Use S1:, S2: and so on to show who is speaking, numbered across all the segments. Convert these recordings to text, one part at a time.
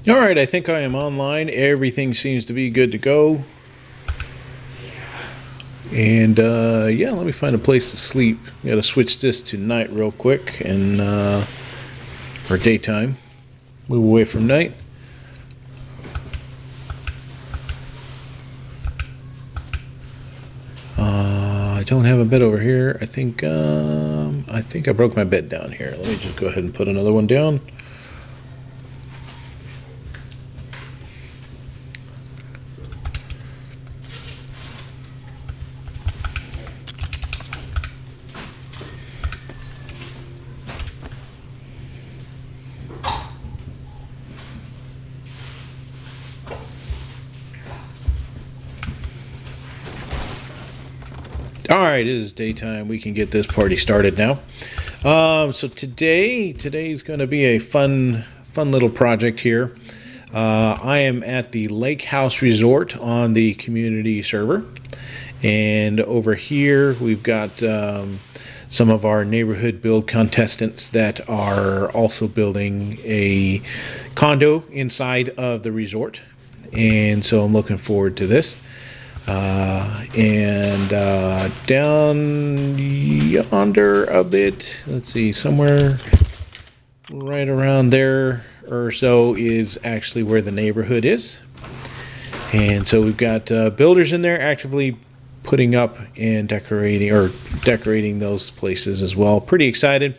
S1: All right, I think I am online. Everything seems to be good to go. And yeah, let me find a place to sleep. Got to switch this to night real quick and or daytime. Move away from night. I don't have a bed over here. I think I broke my bed down here. Let me just go ahead and put another one down. All right, it is daytime. We can get this party started now. So today's going to be a fun little project here. I am at the Lake House Resort on the community server, and over here we've got some of our neighborhood build contestants that are also building a condo inside of the resort, and so I'm looking forward to this. And down yonder a bit, let's see, somewhere right around there or so is actually where the neighborhood is. And so we've got builders in there actively putting up and decorating those places as well. Pretty excited.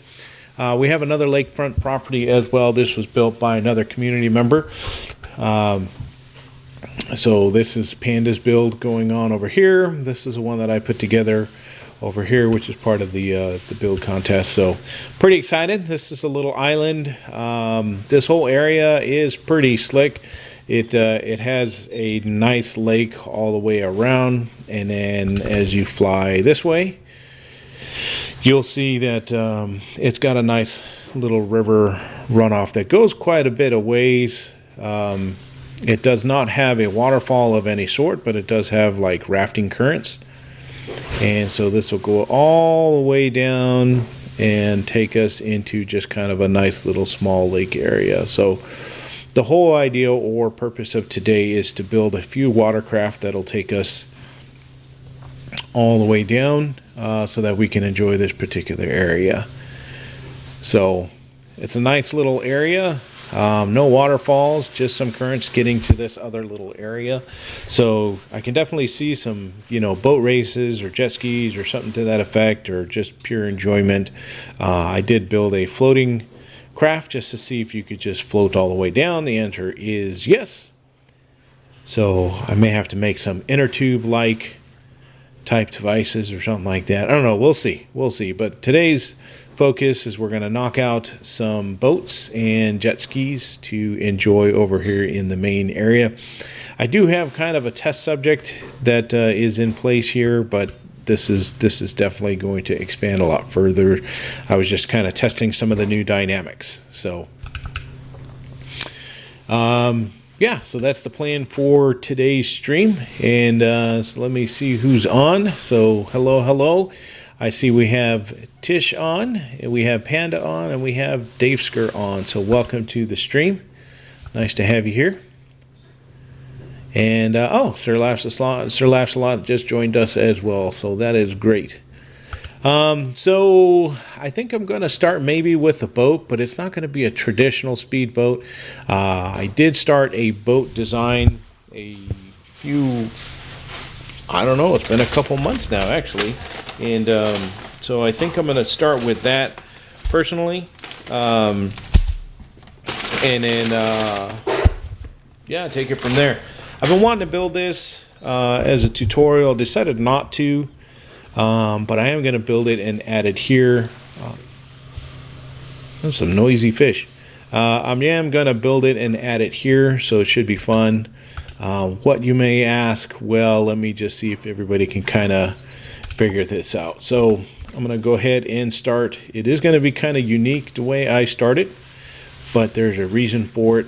S1: We have another lakefront property as well. This was built by another community member. So this is Panda's build going on over here. This is the one that I put together over here, which is part of the build contest. So pretty excited. This is a little island. This whole area is pretty slick. It has a nice lake all the way around, and then as you fly this way, you'll see that it's got a nice little river runoff that goes quite a bit of ways. It does not have a waterfall of any sort, but it does have like rafting currents. And so this will go all the way down and take us into just kind of a nice little small lake area. So the whole idea or purpose of today is to build a few watercraft that'll take us all the way down so that we can enjoy this particular area. So it's a nice little area. No waterfalls, just some currents getting to this other little area. So I can definitely see some, boat races or jet skis or something to that effect, or just pure enjoyment. I did build a floating craft just to see if you could just float all the way down. The answer is yes. So I may have to make some inner tube-like type devices or something like that. I don't know. We'll see. But today's focus is we're going to knock out some boats and jet skis to enjoy over here in the main area. I do have kind of a test subject that is in place here, but this is definitely going to expand a lot further. I was just kind of testing some of the new dynamics. So yeah, so that's the plan for today's stream. And so let me see who's on. So hello. I see we have Tish on, and we have Panda on, and we have Dave Sker on. So welcome to the stream. Nice to have you here. And Sir Laughs a Lot just joined us as well. So that is great. So I think I'm going to start maybe with a boat, but it's not going to be a traditional speedboat. I did start a boat design it's been a couple months now actually. And so I think I'm going to start with that personally. And then, take it from there. I've been wanting to build this as a tutorial. Decided not to, but I am going to build it and add it here. There's some noisy fish. I am going to build it and add it here, so it should be fun. What you may ask, well, let me just see if everybody can kind of figure this out. So I'm going to go ahead and start. It is going to be kind of unique the way I start it, but there's a reason for it.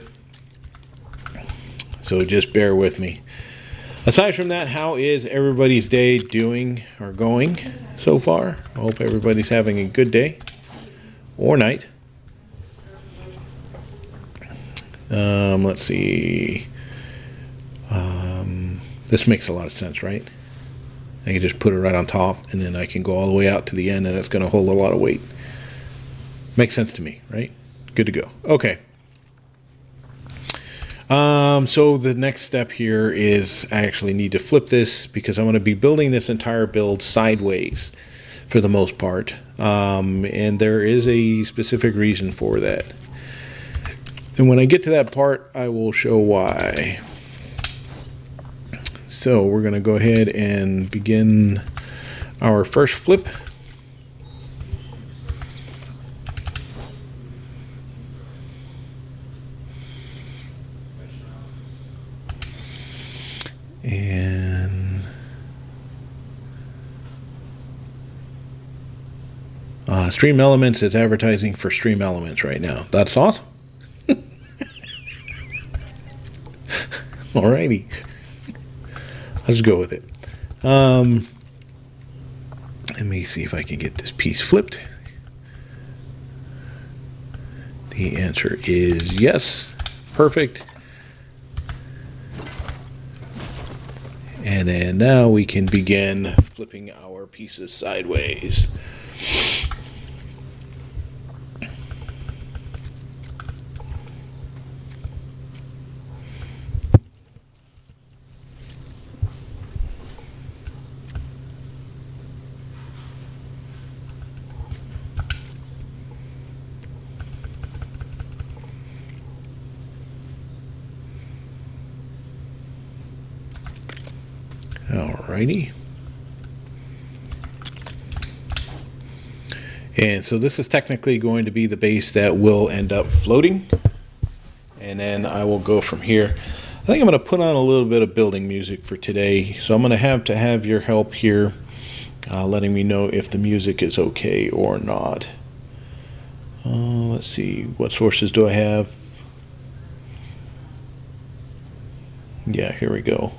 S1: So just bear with me. Aside from that, how is everybody's day doing or going so far? I hope everybody's having a good day or night. Let's see. This makes a lot of sense, right? I can just put it right on top, and then I can go all the way out to the end, and it's going to hold a lot of weight. Makes sense to me, right? Good to go. Okay. So the next step here is I actually need to flip this because I'm going to be building this entire build sideways for the most part. And there is a specific reason for that. And when I get to that part, I will show why. So we're going to go ahead and begin our first flip. And Stream Elements is advertising for Stream Elements right now. That's awesome. Alrighty. Let's go with it. Let me see if I can get this piece flipped. The answer is yes. Perfect. And then now we can begin flipping our pieces sideways. Alrighty. And so this is technically going to be the base that will end up floating. And then I will go from here. I think I'm going to put on a little bit of building music for today. So I'm going to have your help here, letting me know if the music is okay or not. Let's see, what sources do I have? Yeah, here we go.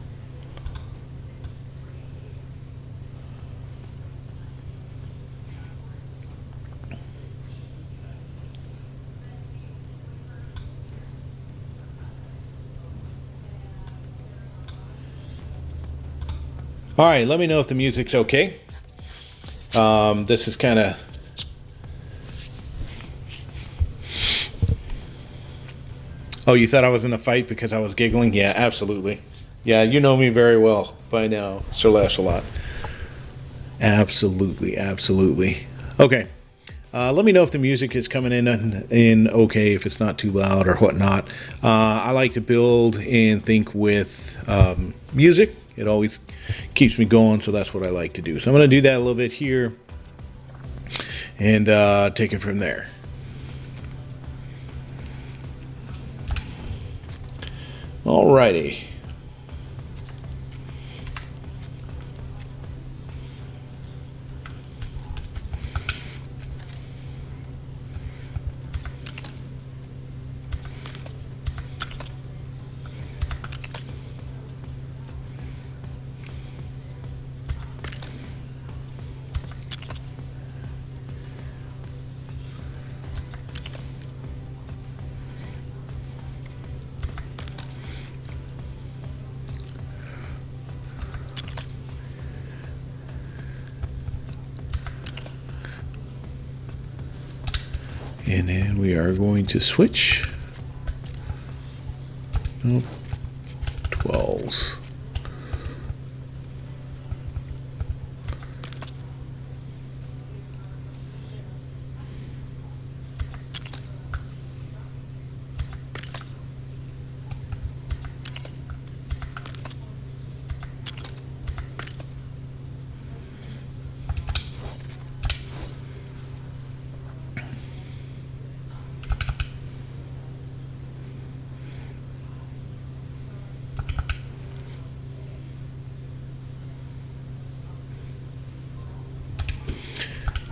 S1: All right, let me know if the music's okay. This is kind of... Oh, you thought I was in a fight because I was giggling? Yeah, absolutely. Yeah, you know me very well by now, Sir Lancelot. Absolutely, absolutely. Okay, let me know if the music is coming in okay, if it's not too loud or whatnot. I like to build and think with music. It always keeps me going, so that's what I like to do. So I'm going to do that a little bit here and take it from there. Alrighty. And then we are going to switch. Nope. 12s.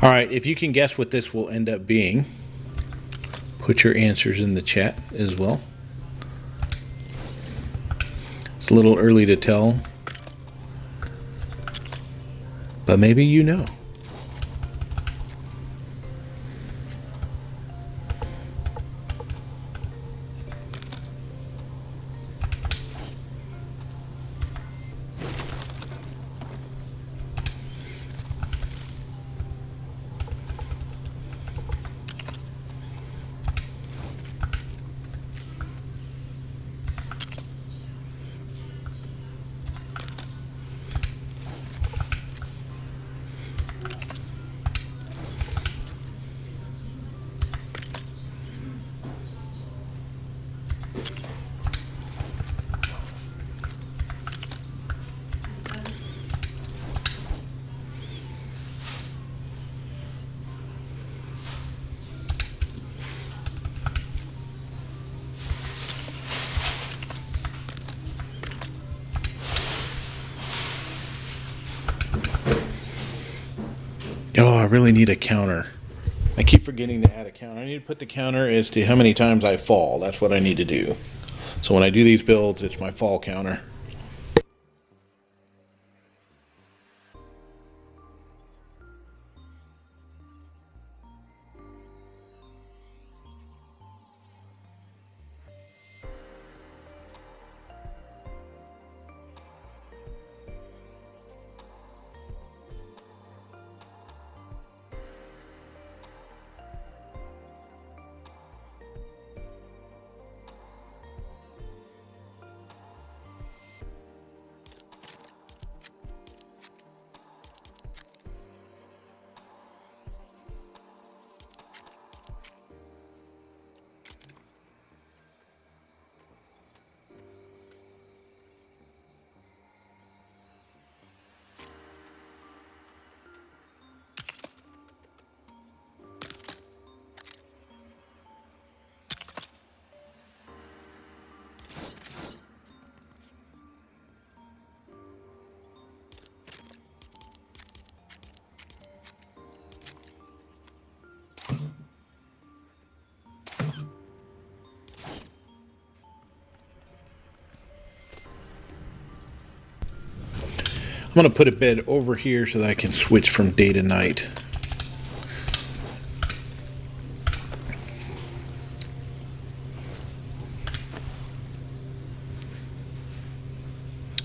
S1: All right, if you can guess what this will end up being, put your answers in the chat as well. It's a little early to tell, but maybe you know. really need a counter. I keep forgetting to add a counter. I need to put the counter as to how many times I fall. That's what I need to do. So when I do these builds, it's my fall counter. I'm going to put a bed over here so that I can switch from day to night.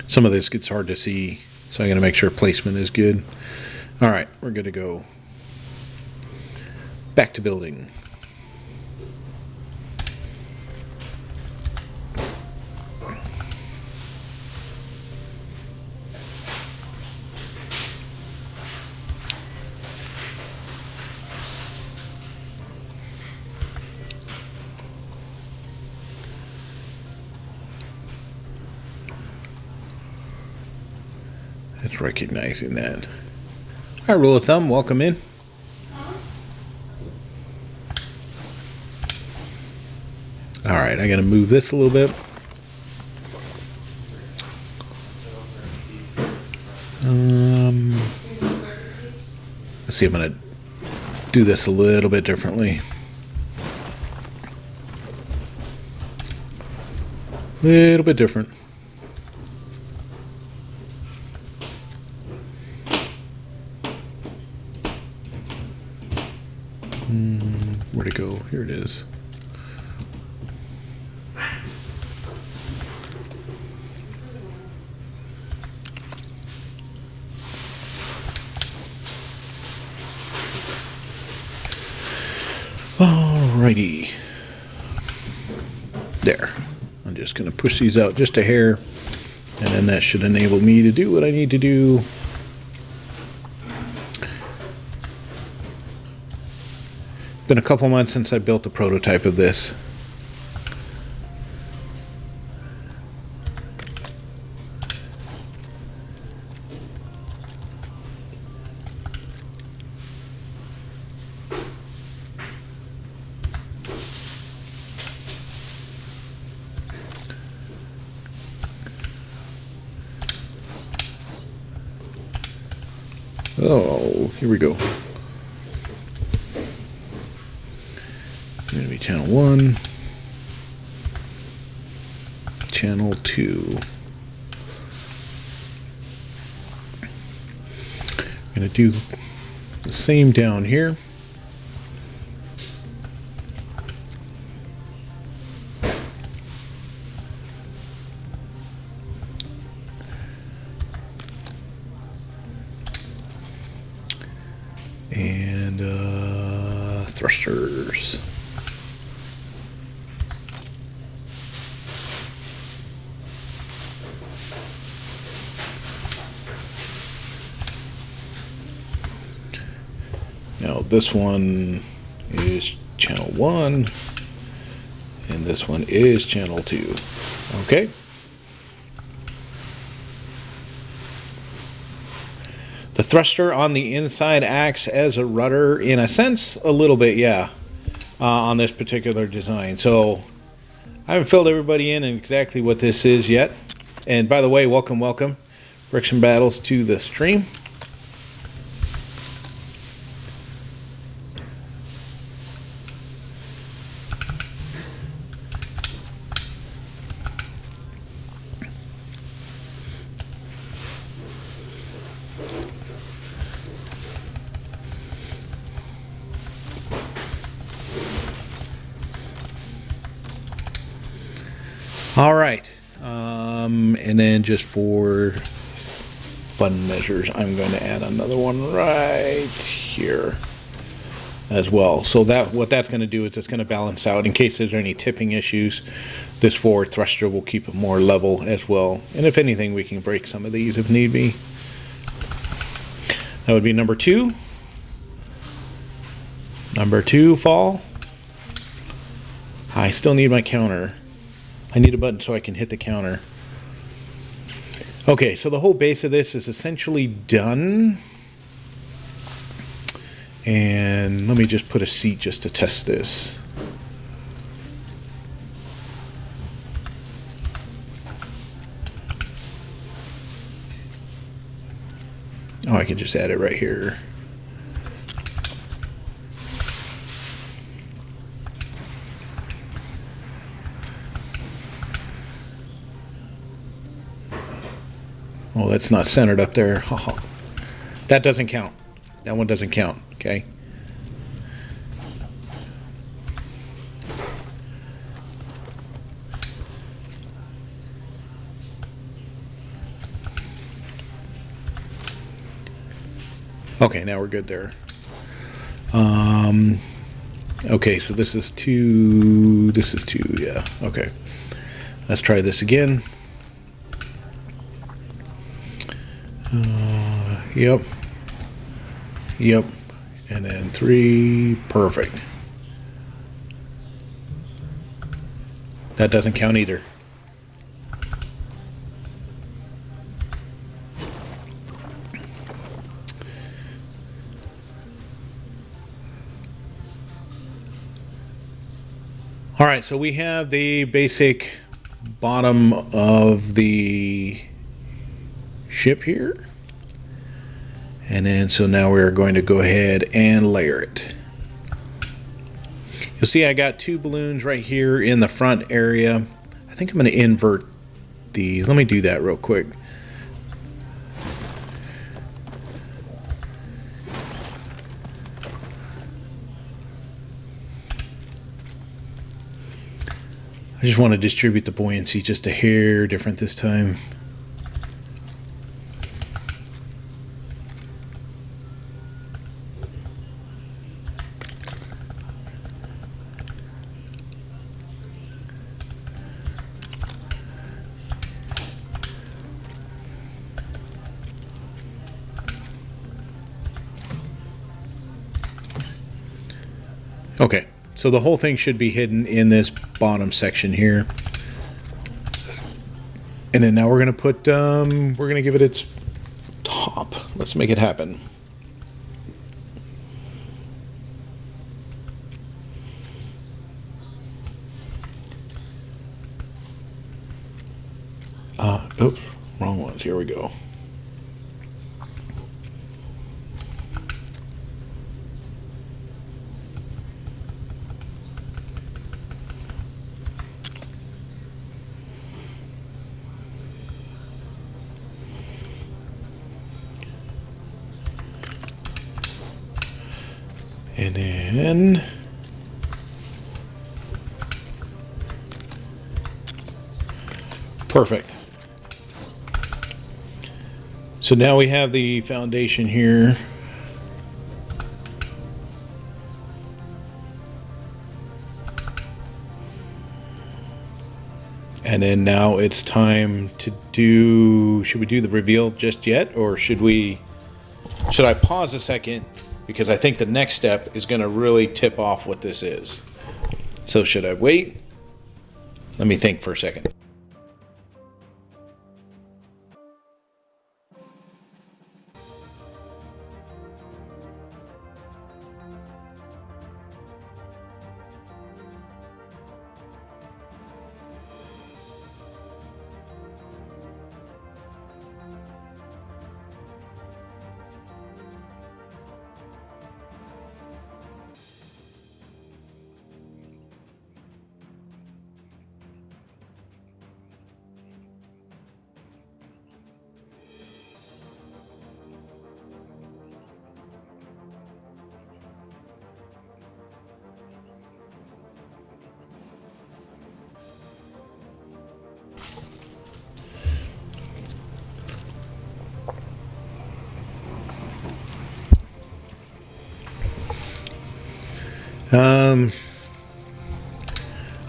S1: Some of this gets hard to see, so I'm going to make sure placement is good. All right, we're good to go. Back to building. It's recognizing that. All right, rule of thumb, welcome in. All right, I got to move this a little bit. Let's see, I'm going to do this a little bit differently. Little bit different. Where'd it go? Here it is. Alrighty. There. I'm just going to push these out just a hair, and then that should enable me to do what I need to do. Been a couple months since I built a prototype of this. Oh, here we go. Going to be channel 1, channel 2. I'm going to do the same down here. And thrusters. Now this one is channel 1 and this one is channel 2. Okay. The thruster on the inside acts as a rudder in a sense, a little bit, yeah, on this particular design. So I haven't filled everybody in exactly what this is yet. And by the way, welcome, Bricks and Battles, to the stream. All right. And then just for fun measures, I'm going to add another one right here as well. So that what that's going to do is it's going to balance out in case there's any tipping issues. This forward thruster will keep it more level as well. And if anything, we can break some of these if need be. That would be number 2. Number 2 fall. I still need my counter. I need a button so I can hit the counter. Okay, so the whole base of this is essentially done. And let me just put a seat just to test this. Oh, I can just add it right here. Oh, that's not centered up there. That doesn't count. That one doesn't count, okay? Okay, now we're good there. Okay, so this is 2, yeah, okay. Let's try this again. Yep. Yep. And then 3, perfect. That doesn't count either. All right, so we have the basic bottom of the ship here. And then so now we're going to go ahead and layer it. You'll see I got 2 balloons right here in the front area. I think I'm going to invert these. Let me do that real quick. I just want to distribute the buoyancy just a hair different this time. Okay, so the whole thing should be hidden in this bottom section here. And then now we're going to put, we're going to give it its top. Let's make it happen. Oops, wrong ones. Here we go. And then perfect. So now we have the foundation here. And then now it's time to do, should we do the reveal just yet? Or should I pause a second? Because I think the next step is going to really tip off what this is. So should I wait? Let me think for a second.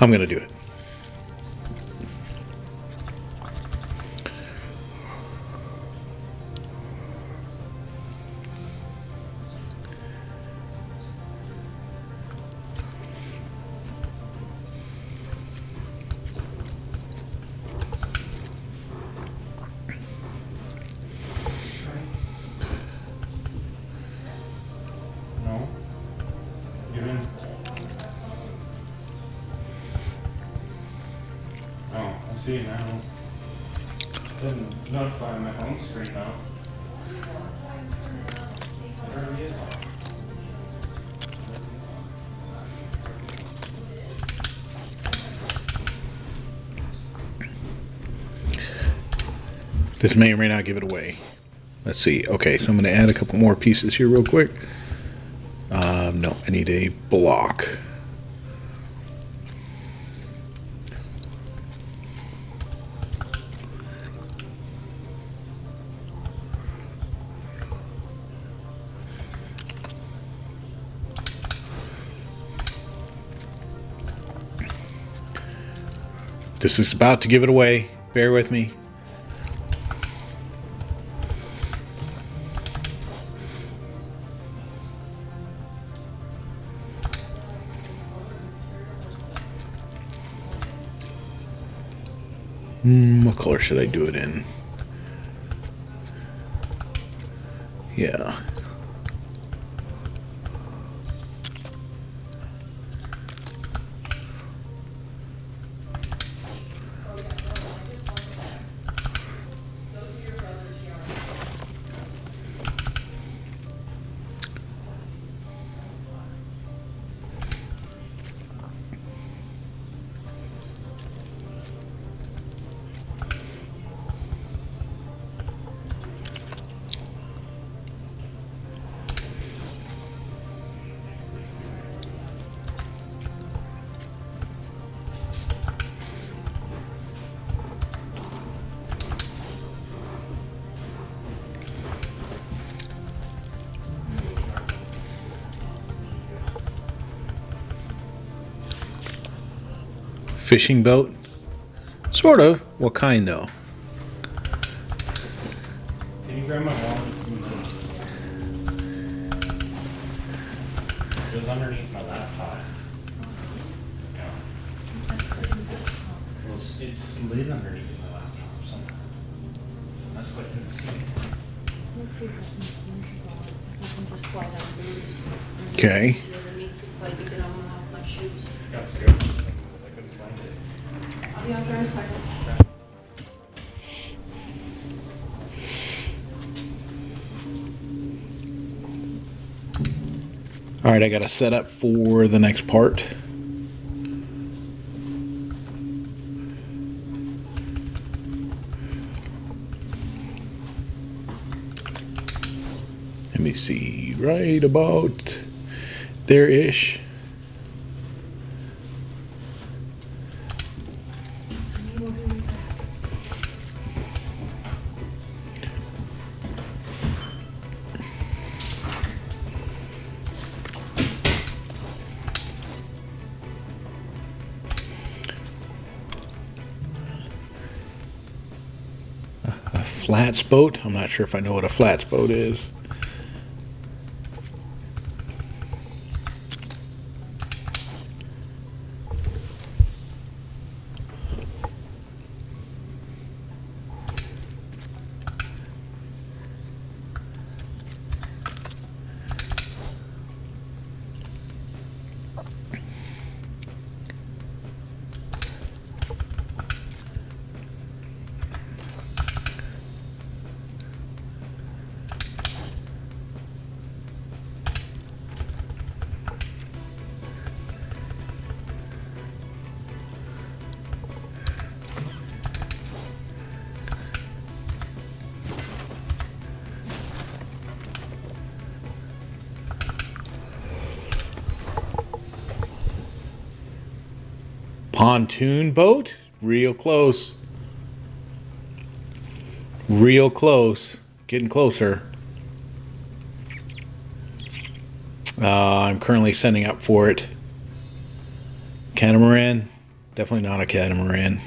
S1: I'm gonna do it.
S2: No? You're in. Oh, I see now. Didn't notify my home screen though. It already is on.
S1: This may or may not give it away. Let's see. Okay, so I'm going to add a couple more pieces here real quick. No, I need a block. This is about to give it away. Bear with me. What color should I do it in? Yeah. Fishing boat? Sort of. What kind though?
S2: Can you grab my wallet? It was underneath my laptop. Yeah. Well, it's slid underneath my laptop somehow. That's what I couldn't see.
S3: Let's see if I can just slide out boots.
S1: Okay.
S3: If I get it on my shoes.
S2: Got scared. I couldn't find it.
S3: I'll be out there in a second.
S1: All right, I got to set up for the next part. Let me see, right about there-ish. A flats boat? I'm not sure if I know what a flats boat is. Pontoon boat? Real close. Real close. Getting closer. I'm currently setting up for it. Catamaran? Definitely not a catamaran.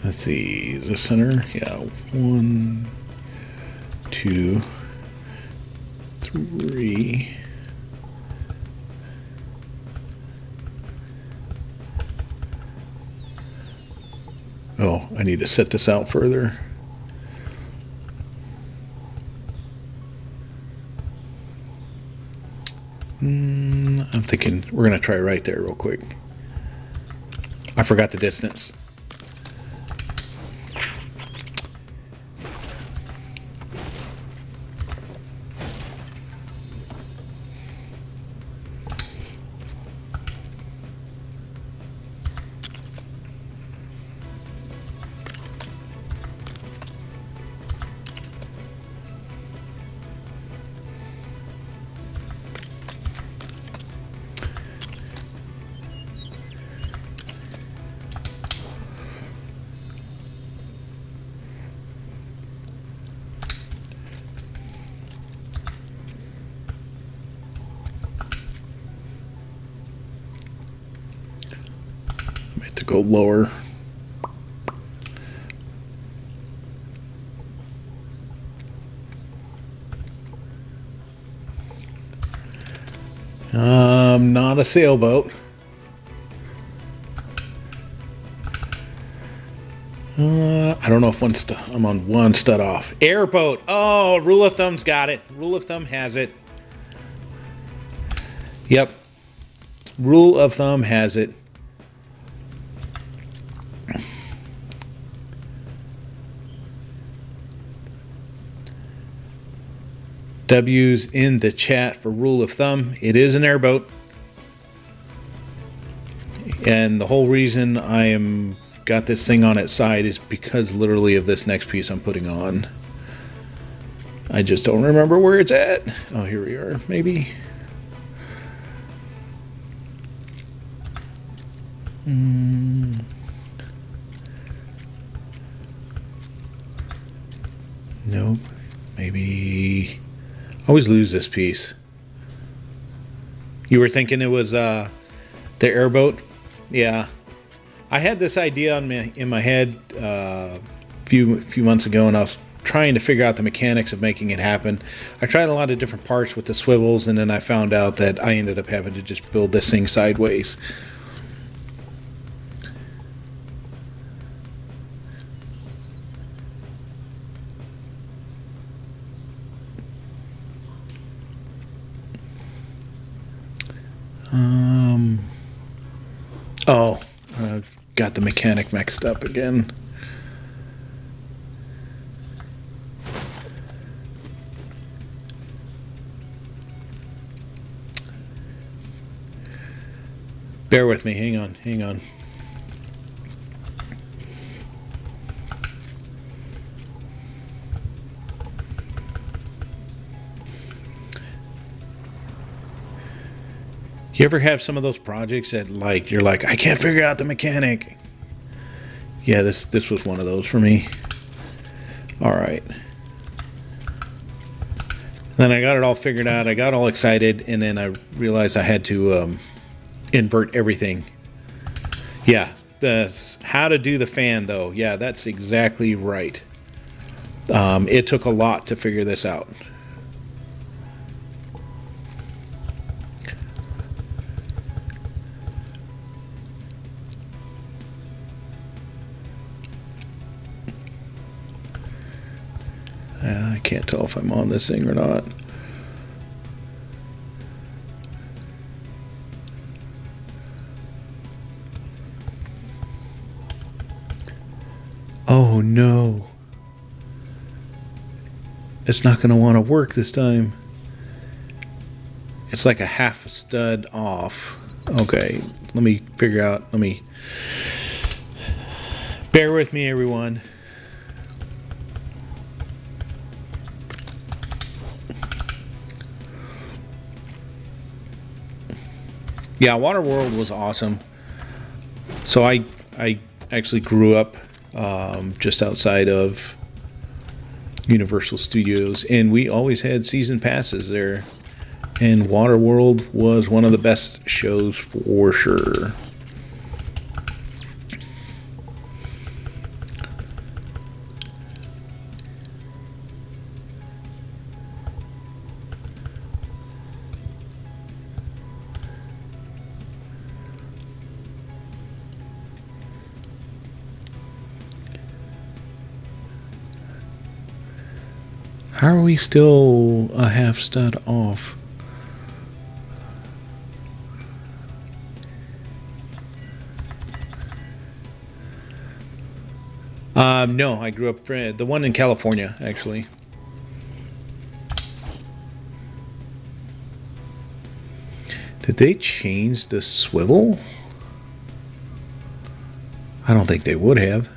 S1: Let's see, is the center? Yeah, 1, 2, 3. Oh, I need to set this out further. I'm thinking we're gonna try right there real quick. I forgot the distance. I have to go lower. Not a sailboat. I don't know if I'm on one stud off. Airboat. Oh, rule of thumb's got it. Rule of thumb has it. Yep. Rule of thumb has it. W's in the chat for rule of thumb. It is an airboat. And the whole reason I am got this thing on its side is because literally of this next piece I'm putting on. I just don't remember where it's at. Oh, here we are, maybe. Nope. Maybe. I always lose this piece. You were thinking it was the airboat? Yeah. I had this idea in my head a few months ago, and I was trying to figure out the mechanics of making it happen. I tried a lot of different parts with the swivels, and then I found out that I ended up having to just build this thing sideways. Oh, got the mechanic mixed up again. Bear with me, hang on. You ever have some of those projects that you're like, I can't figure out the mechanic? Yeah, this was one of those for me. All right. Then I got it all figured out. I got all excited, and then I realized I had to invert everything. Yeah, how to do the fan though. Yeah, that's exactly right. It took a lot to figure this out. I can't tell if I'm on this thing or not. Oh no. It's not going to want to work this time. It's like a half a stud off. Okay, let me figure out. Bear with me, everyone. Yeah, Waterworld was awesome. So I actually grew up just outside of Universal Studios, and we always had season passes there. And Waterworld was one of the best shows for sure. How are we still a half stud off? No, I grew up the one in California, actually. Did they change the swivel? I don't think they would have.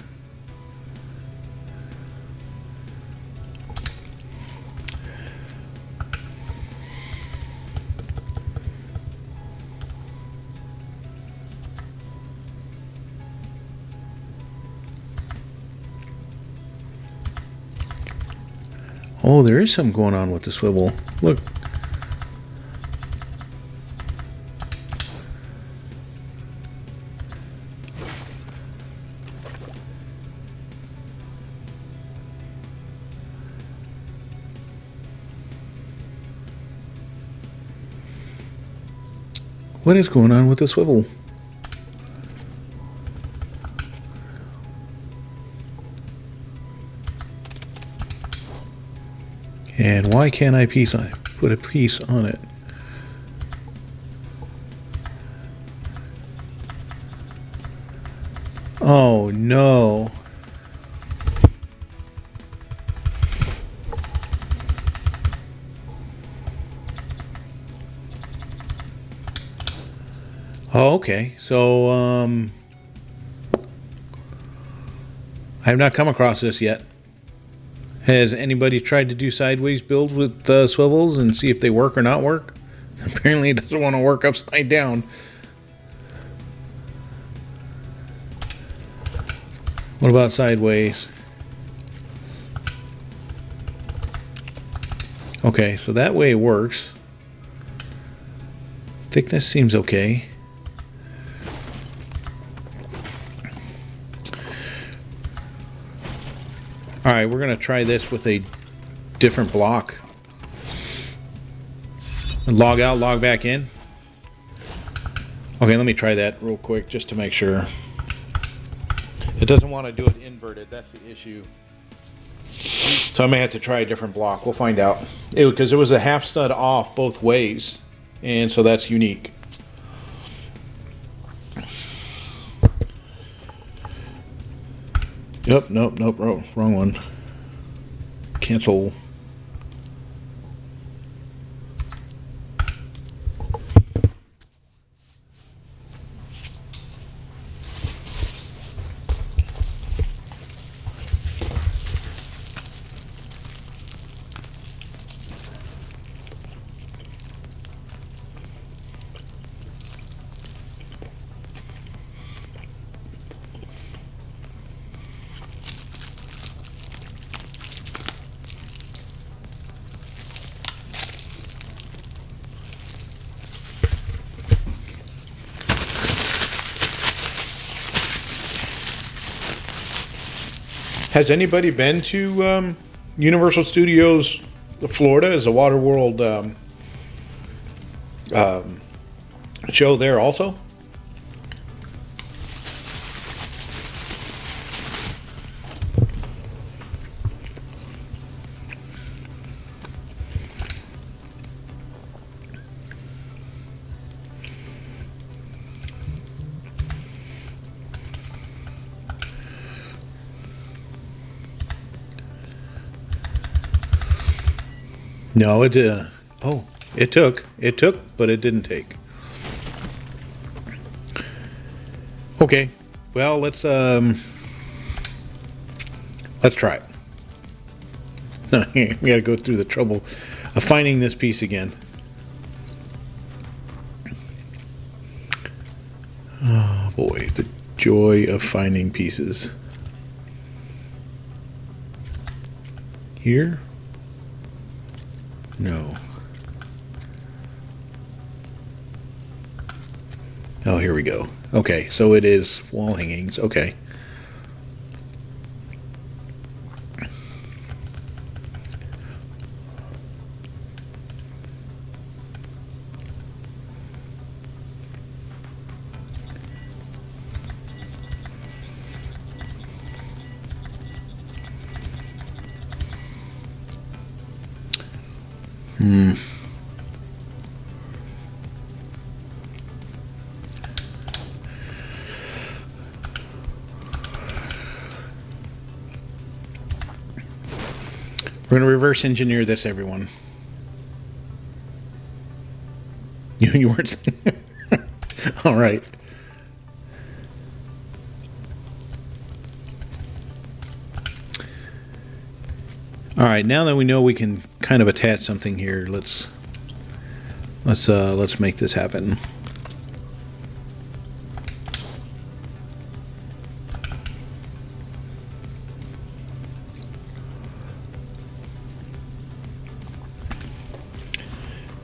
S1: Oh, there is something going on with the swivel. Look. What is going on with the swivel? And why can't I put a piece on it? Oh no. Oh, okay. So I have not come across this yet. Has anybody tried to do sideways build with swivels and see if they work or not work? Apparently it doesn't want to work upside down. What about sideways? Okay, so that way it works. Thickness seems okay. All right, we're going to try this with a different block. Log out, log back in. Okay, let me try that real quick just to make sure. It doesn't want to do it inverted. That's the issue. So I may have to try a different block. We'll find out. Because it was a half stud off both ways. And so that's unique. Yep, nope, wrong one. Cancel. Has anybody been to Universal Studios Florida? Is a Waterworld show there also? No, it it took, but it didn't take. Okay, well let's try it. We got to go through the trouble of finding this piece again. Oh boy, Joy of finding pieces. Here? No. Oh, here we go. Okay, so it is wall hangings. Okay. We're going to reverse engineer this, everyone. You weren't. All right. All right. Now that we know we can kind of attach something here, let's make this happen.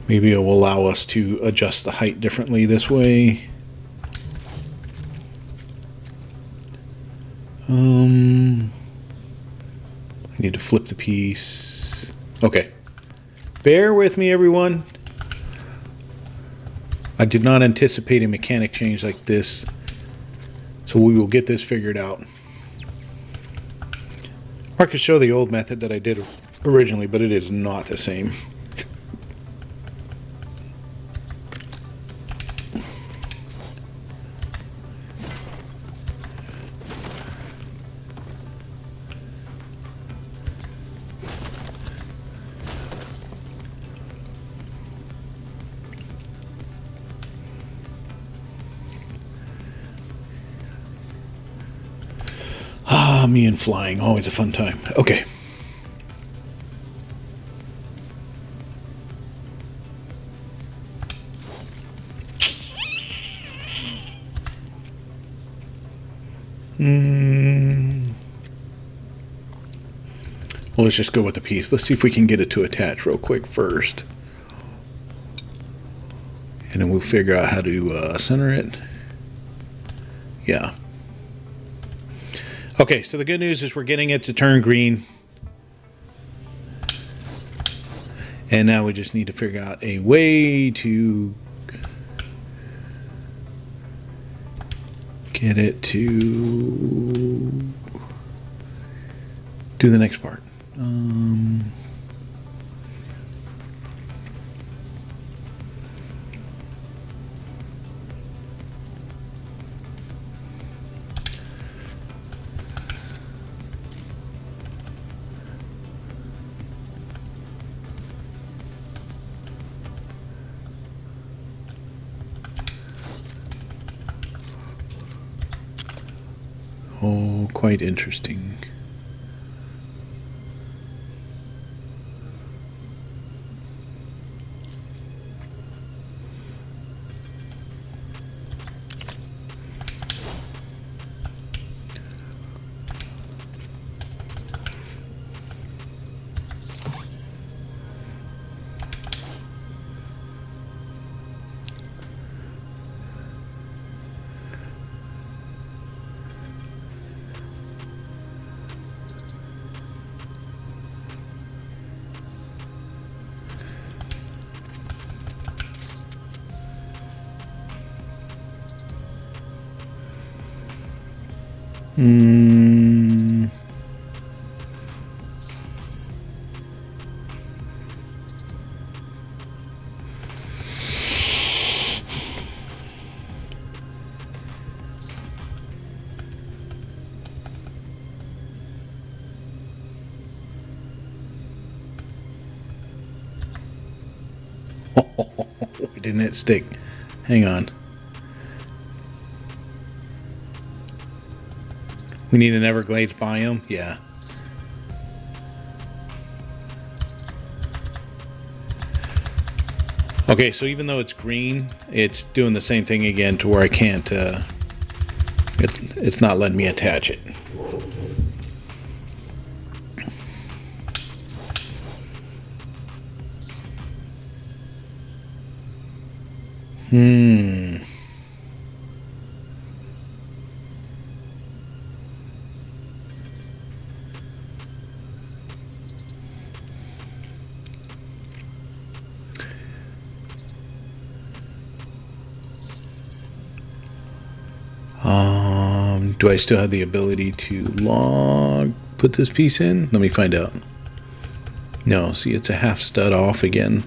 S1: Maybe it will allow us to adjust the height differently this way. I need to flip the piece. Okay. Bear with me, everyone. I did not anticipate a mechanic change like this, so we will get this figured out. Or I could show the old method that I did originally, but it is not the same. Ah, me and flying, always a fun time. Okay. Well, let's just go with the piece. Let's see if we can get it to attach real quick first. And then we'll figure out how to center it. Yeah. Okay, so the good news is we're getting it to turn green. And now we just need to figure out a way to get it to do the next part. Oh, quite interesting. Didn't it stick? Hang on. We need an Everglades biome? Yeah. Okay, so even though it's green, it's doing the same thing again to where I can't, it It's not letting me attach it. Do I still have the ability to put this piece in? Let me find out. No, see, it's a half stud off again.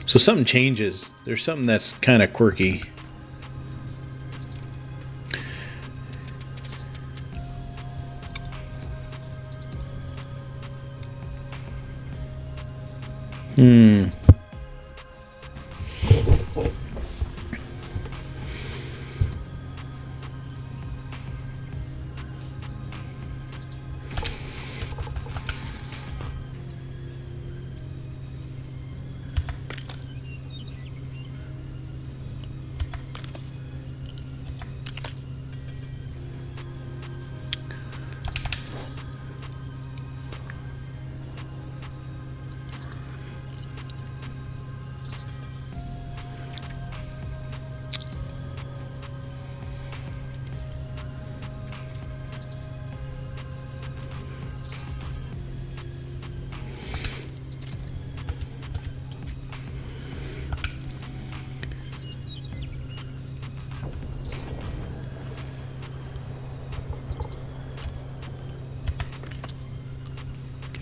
S1: So something changes. There's something that's kind of quirky.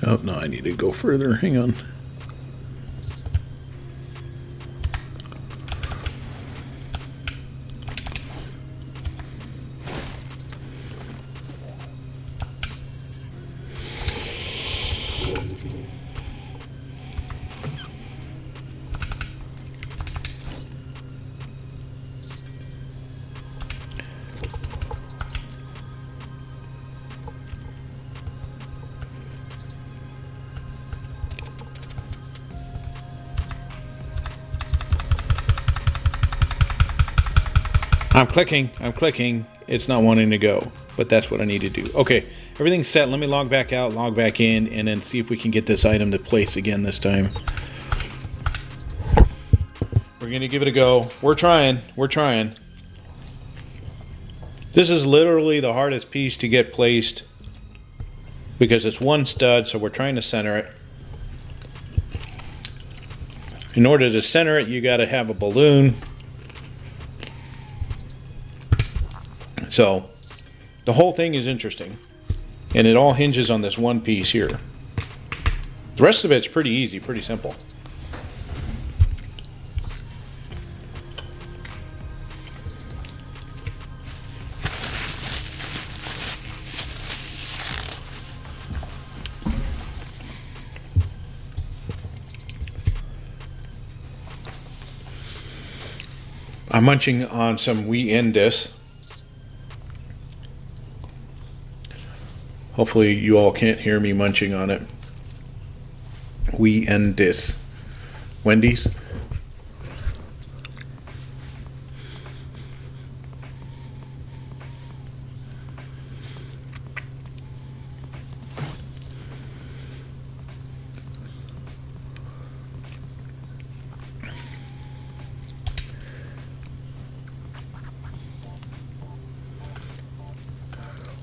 S1: Oh, no, I need to go further. Hang on. I'm clicking. It's not wanting to go, but that's what I need to do. Okay, everything's set. Let me log back out, log back in, and then see if we can get this item to place again this time. We're gonna give it a go. We're trying. This is literally the hardest piece to get placed because it's one stud, so we're trying to center it. In order to center it, you gotta have a balloon. So the whole thing is interesting, and it all hinges on this one piece here. The rest of it's pretty easy, pretty simple. I'm munching on some We End This. Hopefully you all can't hear me munching on it. We End This. Wendy's.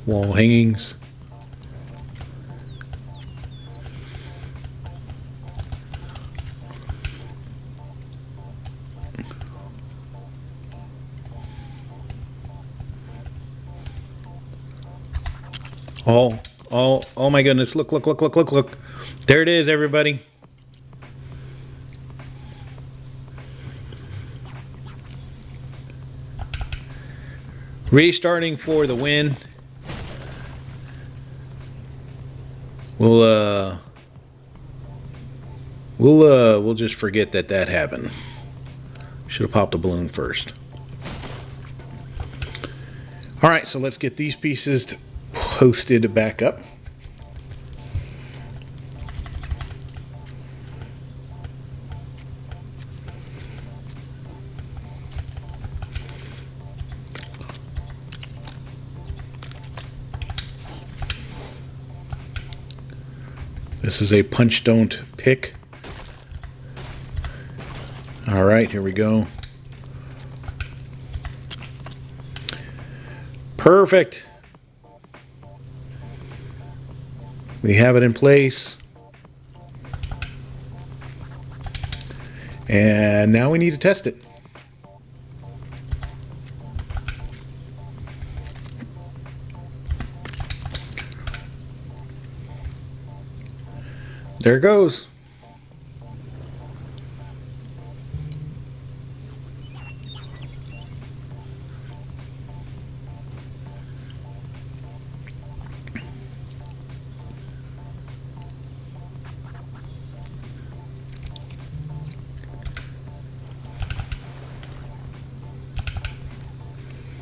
S1: Wall hangings. Oh my goodness. Look. There it is, everybody. Restarting for the win. We'll just forget that happened. Should have popped a balloon first. All right, so let's get these pieces posted back up. This is a punch don't pick. All right, here we go. Perfect. We have it in place. And now we need to test it. There it goes.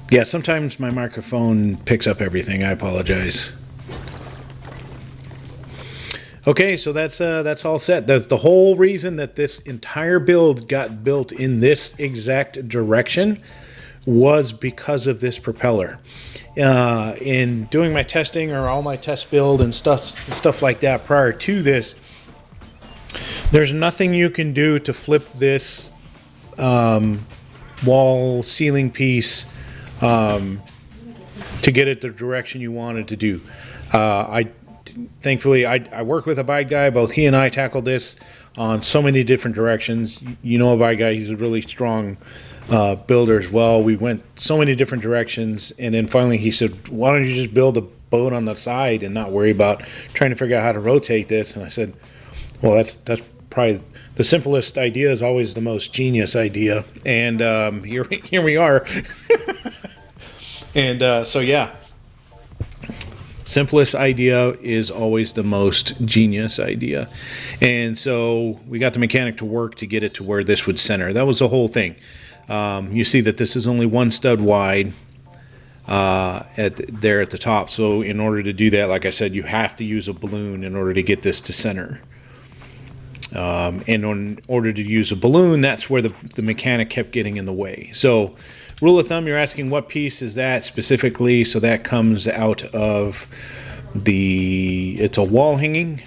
S1: Yeah, sometimes my microphone picks up everything. I apologize. Okay, so that's all set. That's the whole reason that this entire build got built in this exact direction was because of this propeller. In doing my testing or all my test build and stuff like that prior to this, there's nothing you can do to flip this wall ceiling piece to get it the direction you wanted to do. Thankfully, I work with a Abide guy. Both he and I tackled this on so many different directions. You know, Abide guy, he's a really strong builder as well. We went so many different directions, and then finally he said, why don't you just build a boat on the side and not worry about trying to figure out how to rotate this? And I said, well, that's probably the simplest idea is always the most genius idea. And here we are. And so, yeah. Simplest idea is always the most genius idea. And so we got the mechanic to work to get it to where this would center. That was the whole thing. You see that this is only one stud wide there at the top. So in order to do that, like I said, you have to use a balloon in order to get this to center. And in order to use a balloon, that's where the mechanic kept getting in the way. So rule of thumb, you're asking what piece is that specifically? So that comes out of it's a wall hanging.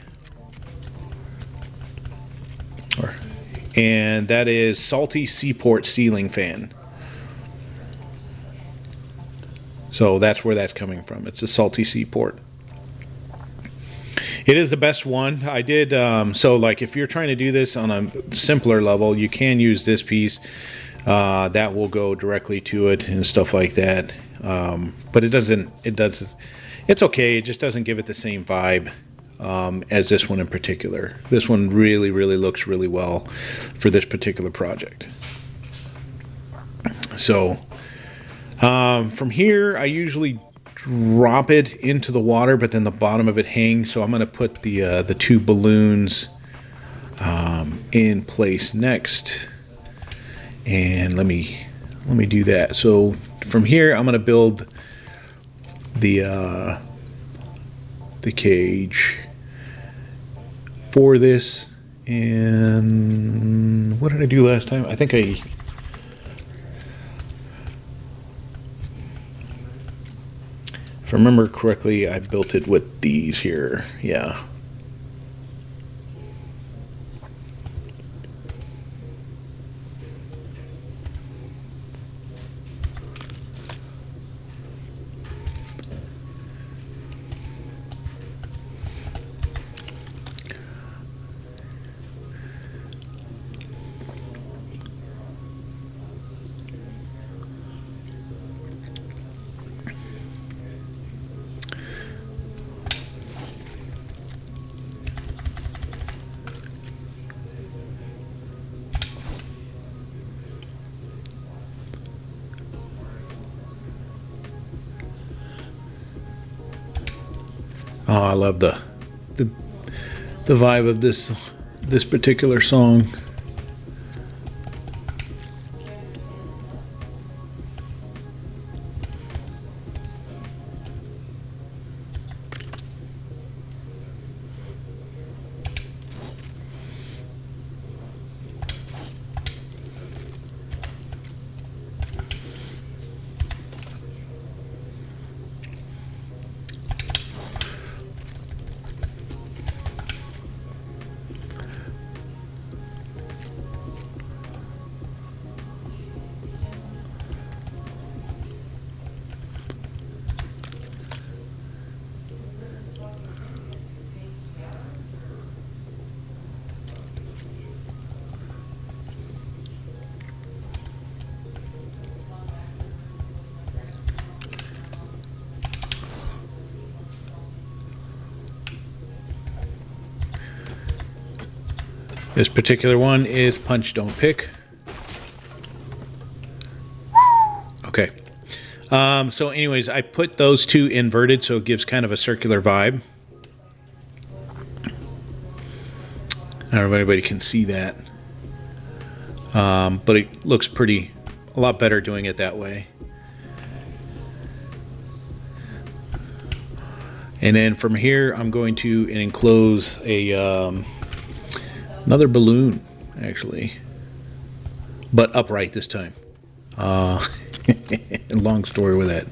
S1: And that is Salty Seaport ceiling fan. So that's where that's coming from. It's a Salty Seaport. It is the best one. I did, so like if you're trying to do this on a simpler level, you can use this piece. That will go directly to it and stuff like that. But it's okay. It just doesn't give it the same vibe as this one in particular. This one really, really looks really well for this particular project. So from here, I usually drop it into the water, but then the bottom of it hangs. So I'm going to put the two balloons in place next. And let me do that. So from here, I'm going to build the cage for this. And what did I do last time? I think if I remember correctly, I built it with these here. Yeah. Oh, I love the vibe of this particular song. This particular one is punch, don't pick. Okay. So anyways, I put those two inverted so it gives kind of a circular vibe. I don't know if anybody can see that. But it looks a lot better doing it that way. And then from here, I'm going to enclose another balloon, actually, but upright this time. Long story with that.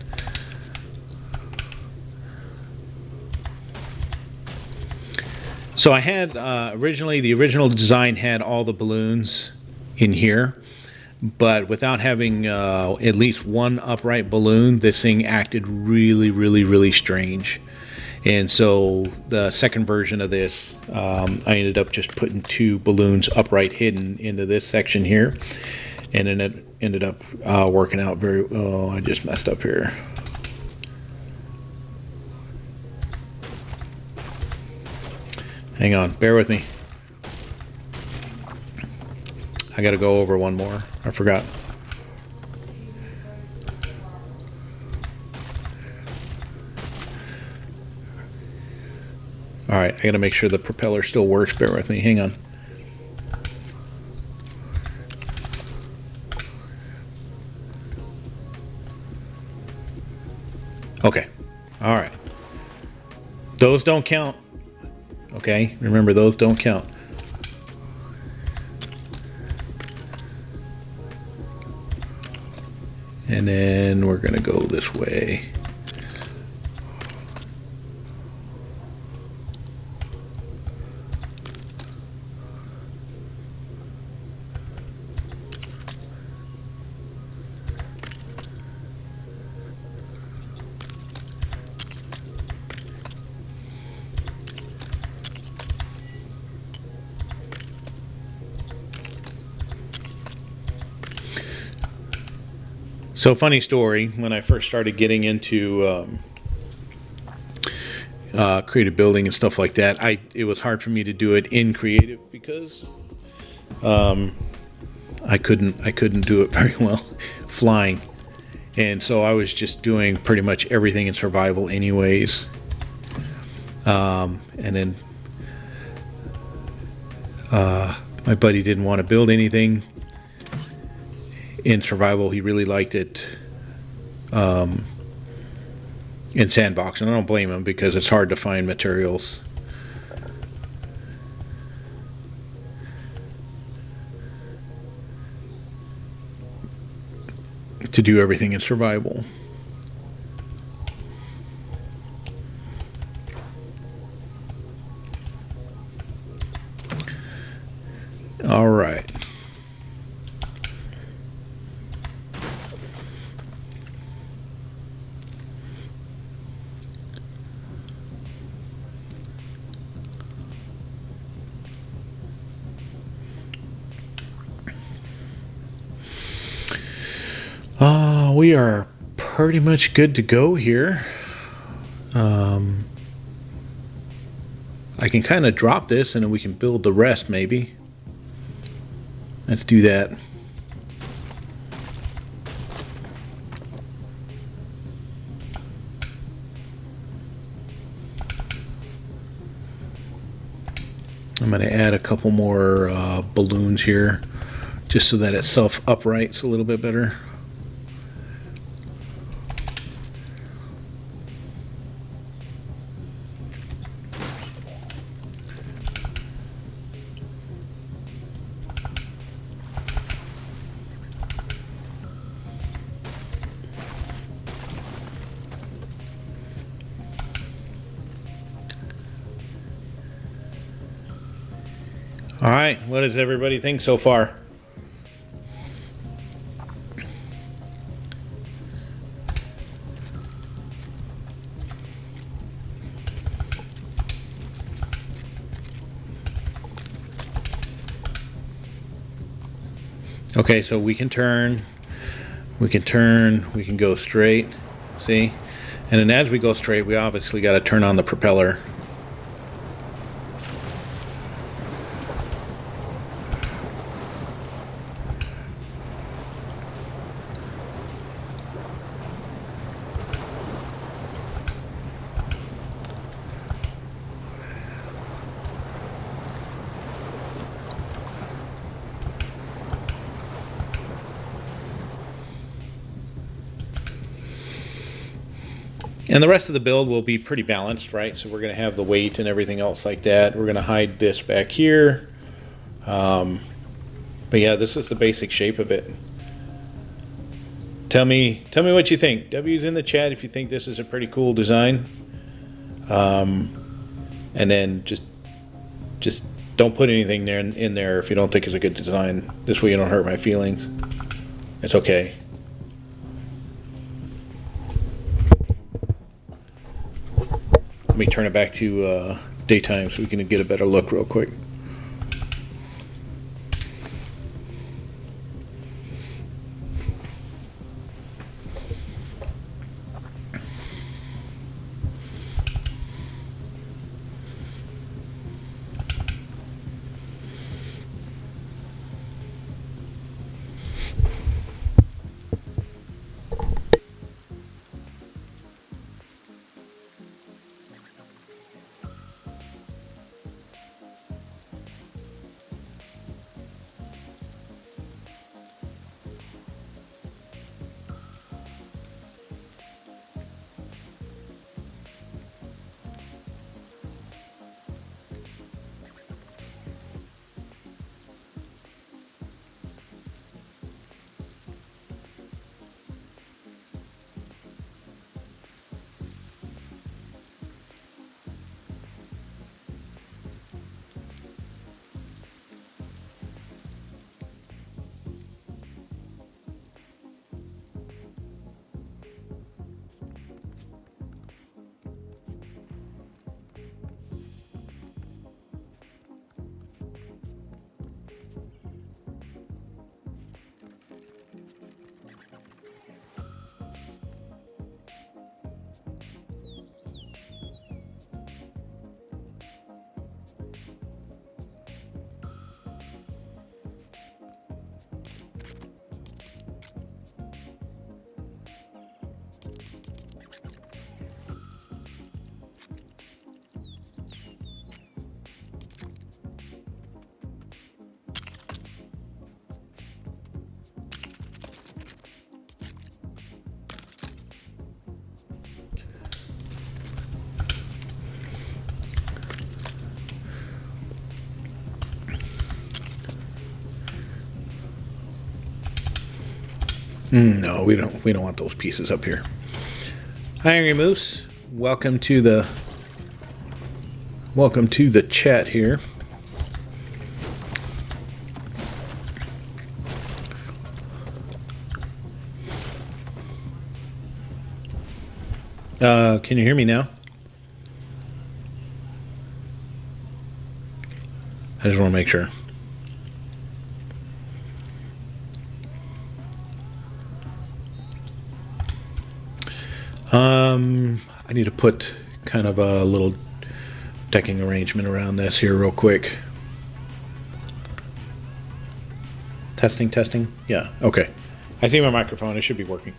S1: So I had the original design had all the balloons in here, but without having at least one upright balloon, this thing acted really, really, really strange. And so the second version of this, I ended up just putting two balloons upright hidden into this section here, and then it ended up working out very. Oh, I just messed up here. Hang on, bear with me. I got to go over one more. I forgot. All right, I got to make sure the propeller still works. Bear with me. Hang on. Okay. All right. Those don't count. Okay, remember those don't count. And then we're going to go this way. So funny story, when I first started getting into creative building and stuff like that, it was hard for me to do it in creative because I couldn't do it very well flying. And so I was just doing pretty much everything in survival anyways. And then my buddy didn't want to build anything in survival. He really liked it in sandbox, and I don't blame him because it's hard to find materials. To do everything in survival. All right. We are pretty much good to go here. I can kind of drop this and then we can build the rest maybe. Let's do that. I'm going to add a couple more balloons here just so that it self-uprights a little bit better. All right, what does everybody think so far? Okay, so we can turn, we can go straight, see? And then as we go straight, we obviously got to turn on the propeller. And the rest of the build will be pretty balanced, right? So we're going to have the weight and everything else like that. We're going to hide this back here. But yeah, this is the basic shape of it. Tell me what you think. W's in the chat if you think this is a pretty cool design. And then just don't put anything there in there if you don't think it's a good design. This way you don't hurt my feelings. It's okay. Let me turn it back to daytime so we can get a better look real quick. No, we don't want those pieces up here. Hi, Angry Moose. Welcome to the chat here. Can you hear me now? I just want to make sure. I need to put kind of a little decking arrangement around this here real quick. Testing. Yeah, okay. I see my microphone. It should be working.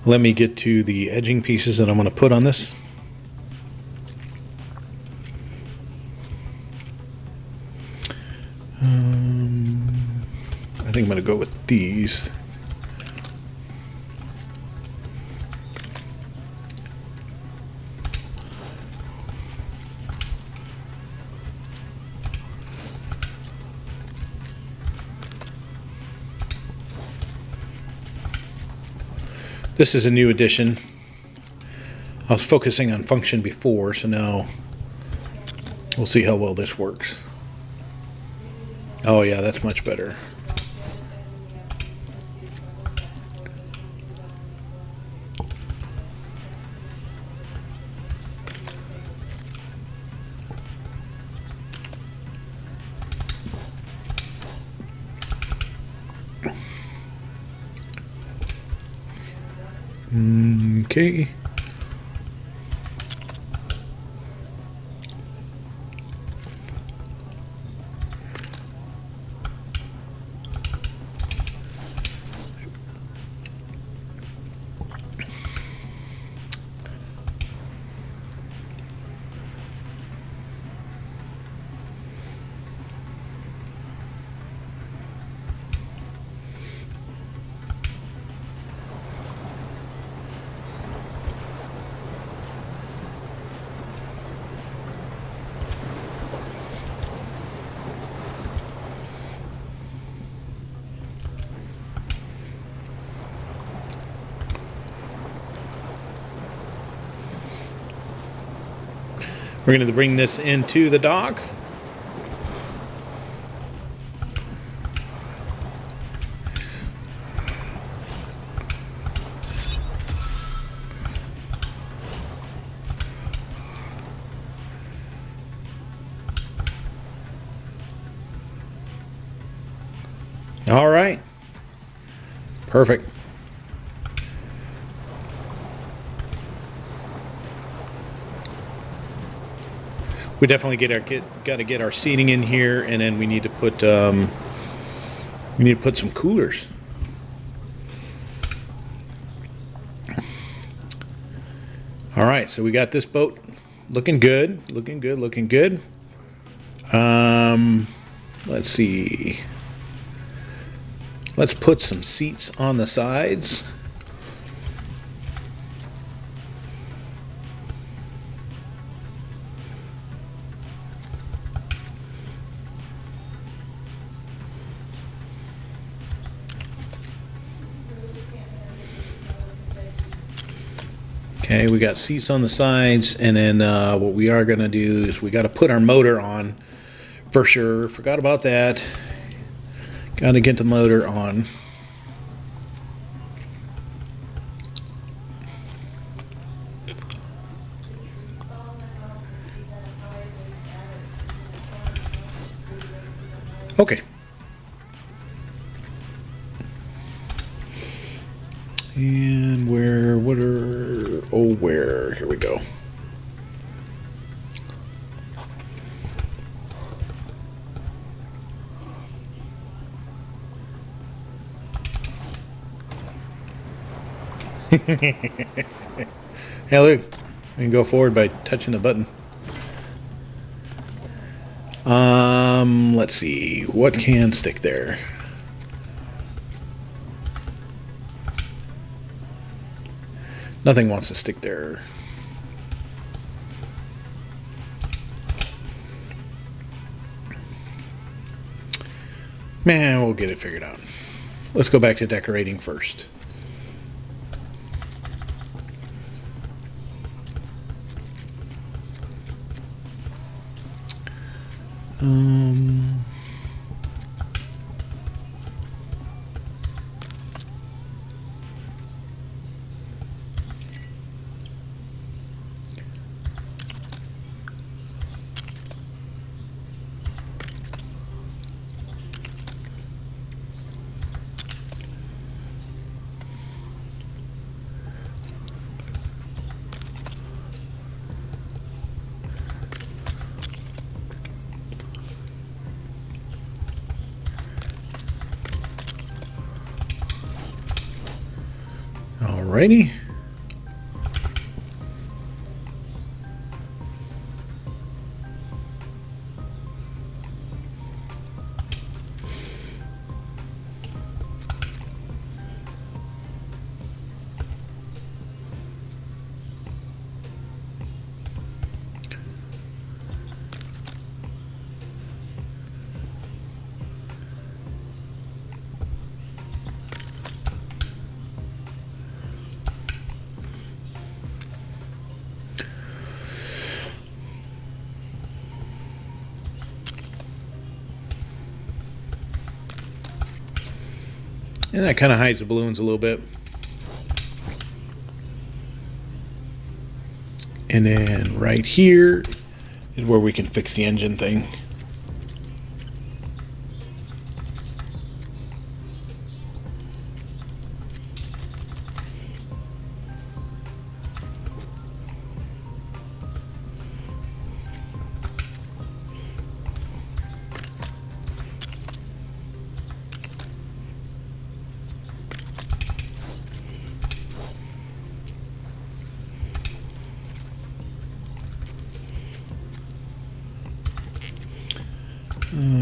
S1: Let me get to the edging pieces that I'm going to put on this. I think I'm going to go with these. This is a new addition. I was focusing on function before, so now we'll see how well this works. Oh yeah, that's much better. Okay. We're going to bring this into the dock. All right. Perfect. We definitely got to get our seating in here, and then we need to put some coolers. All right, so we got this boat looking good, looking good, looking good. Let's see. Let's put some seats on the sides. Okay, we got seats on the sides, and then what we are going to do is we got to put our motor on for sure. Forgot about that. Got to get the motor on. Okay. And where here we go. Hey, look, we can go forward by touching the button. Let's see, what can stick there? Nothing wants to stick there. Man, we'll get it figured out. Let's go back to decorating first. Alrighty. And that kind of hides the balloons a little bit. And then right here is where we can fix the engine thing.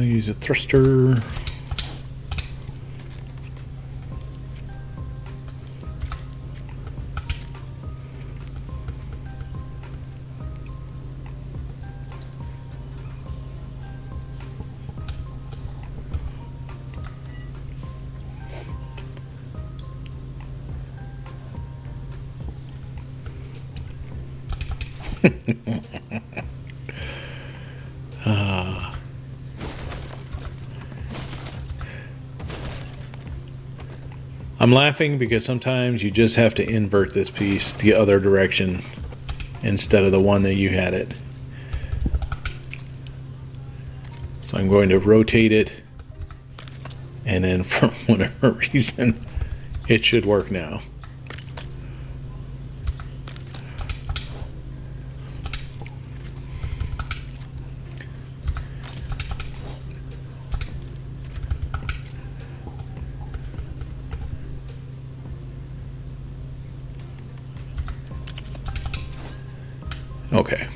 S1: Use a thruster. I'm laughing because sometimes you just have to invert this piece the other direction instead of the one that you had it. So I'm going to rotate it, and then for whatever reason, it should work now. Okay.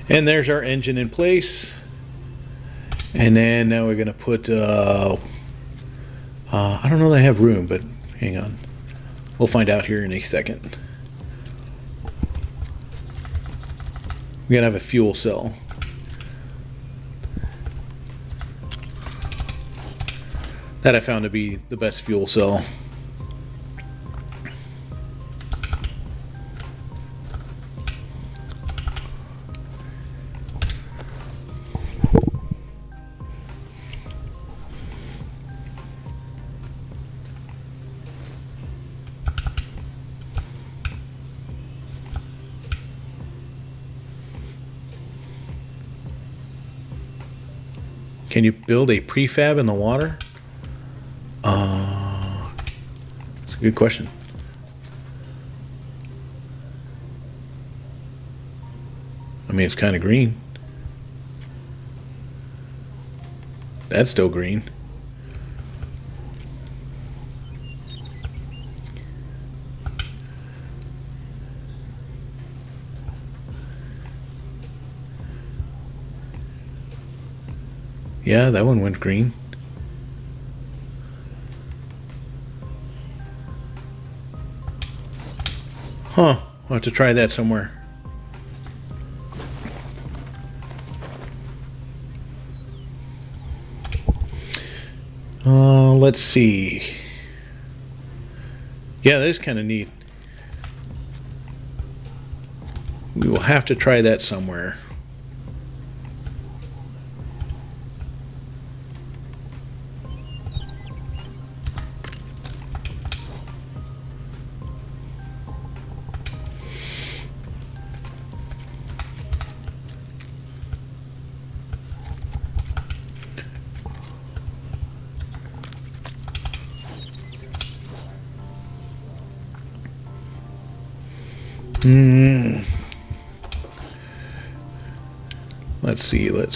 S1: And there's our engine in place. And then now we're going to put, I don't know that I have room, but hang on. We'll find out here in a second. We're going to have a fuel cell. That I found to be the best fuel cell. Can you build a prefab in the water? That's a good question. I mean, it's kind of green. That's still green. Yeah, that one went green. Huh, I'll have to try that somewhere. Let's see. Yeah, that is kind of neat. We will have to try that somewhere.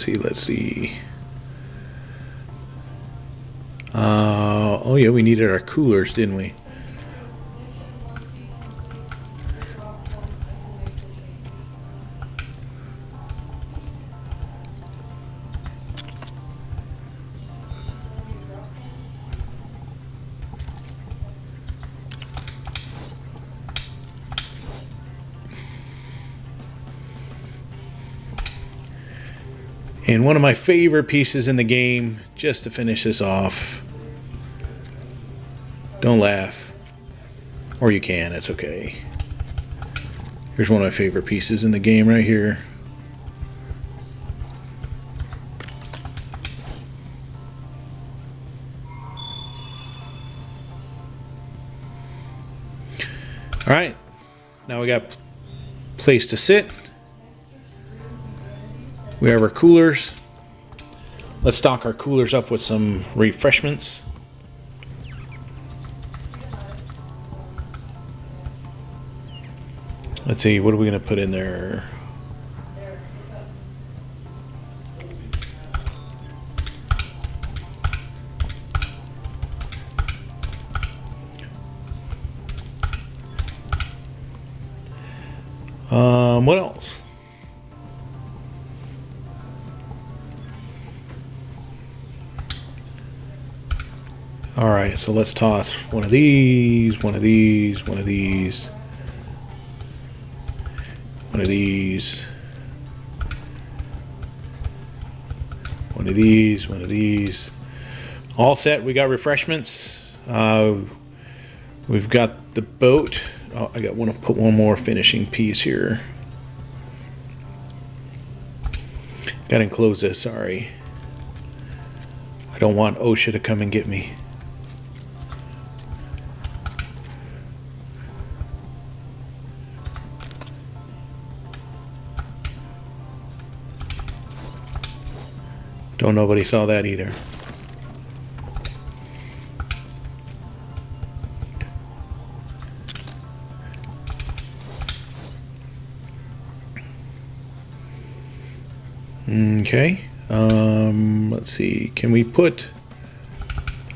S1: Let's see. Oh yeah, we needed our coolers, didn't we? And one of my favorite pieces in the game, just to finish this off. Don't laugh. Or you can, it's okay. Here's one of my favorite pieces in the game right here. All right, now we got place to sit. We have our coolers. Let's stock our coolers up with some refreshments. Let's see, what are we going to put in there? What else? All right, so let's toss one of these, one of these, one of these, one of these, one of these, one of these. All set. We got refreshments. We've got the boat. Oh, I want to put one more finishing piece here. Got to enclose this, sorry. I don't want OSHA to come and get me. Don't nobody saw that either. Okay. Let's see. Can we put...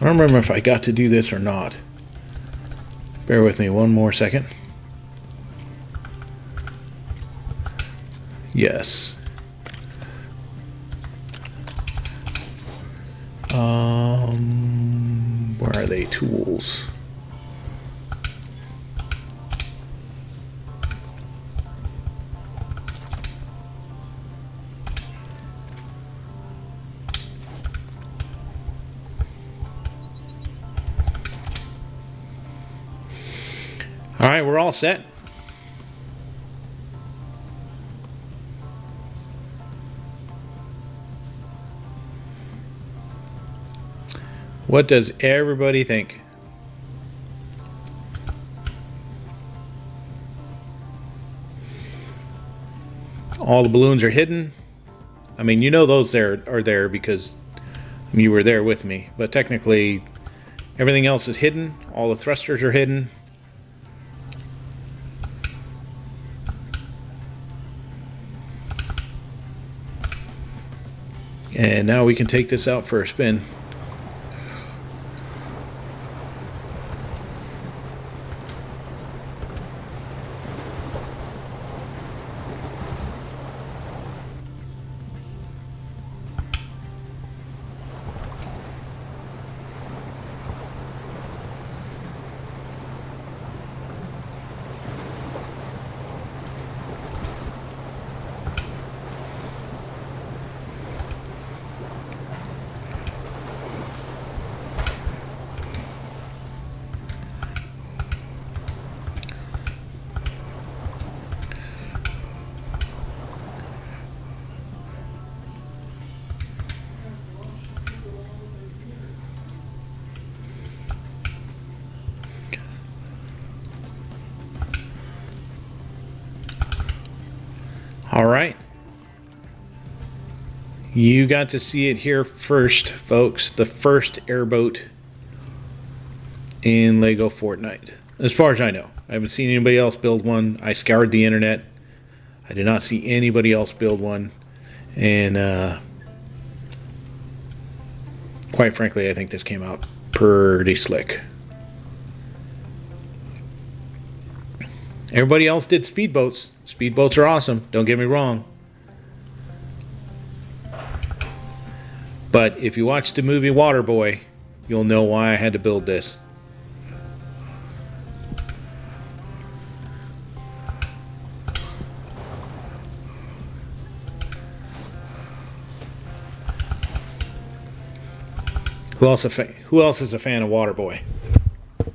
S1: I don't remember if I got to do this or not. Bear with me one more second. Yes. Where are they? Tools. All right, we're all set. What does everybody think? All the balloons are hidden. I mean, you know those there are there because you were there with me, but technically everything else is hidden. All the thrusters are hidden. And now we can take this out for a spin. All right. You got to see it here first, folks. The first airboat in Lego Fortnite. As far as I know. I haven't seen anybody else build one. I scoured the internet. I did not see anybody else build one. And quite frankly, I think this came out pretty slick. Everybody else did speedboats. Speedboats are awesome. Don't get me wrong. But if you watch the movie Waterboy, you'll know why I had to build this. Who else is a fan of Waterboy?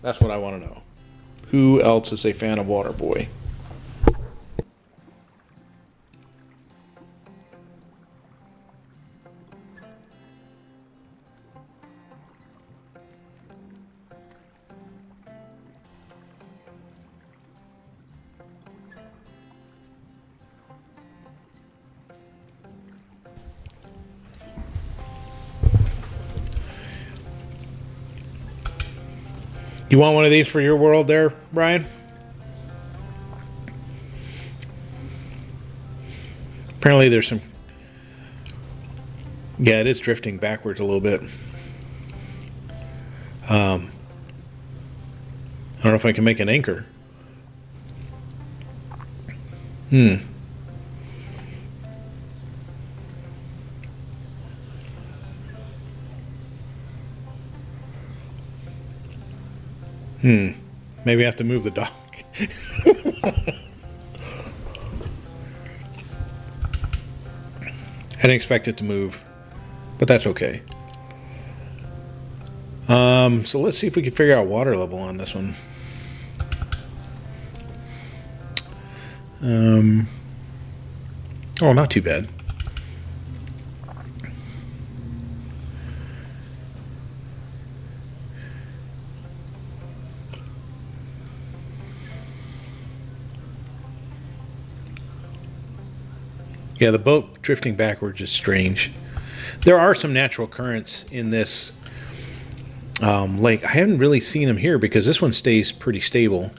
S1: That's what I want to know. Who else is a fan of Waterboy? You want one of these for your world there, Brian? Apparently there's some... Yeah, it is drifting backwards a little bit. I don't know if I can make an anchor. Maybe I have to move the dock. I didn't expect it to move, but that's okay. So let's see if we can figure out water level on this one. Oh, not too bad. Yeah, the boat drifting backwards is strange. There are some natural currents in this lake. I haven't really seen them here because this one stays pretty stable.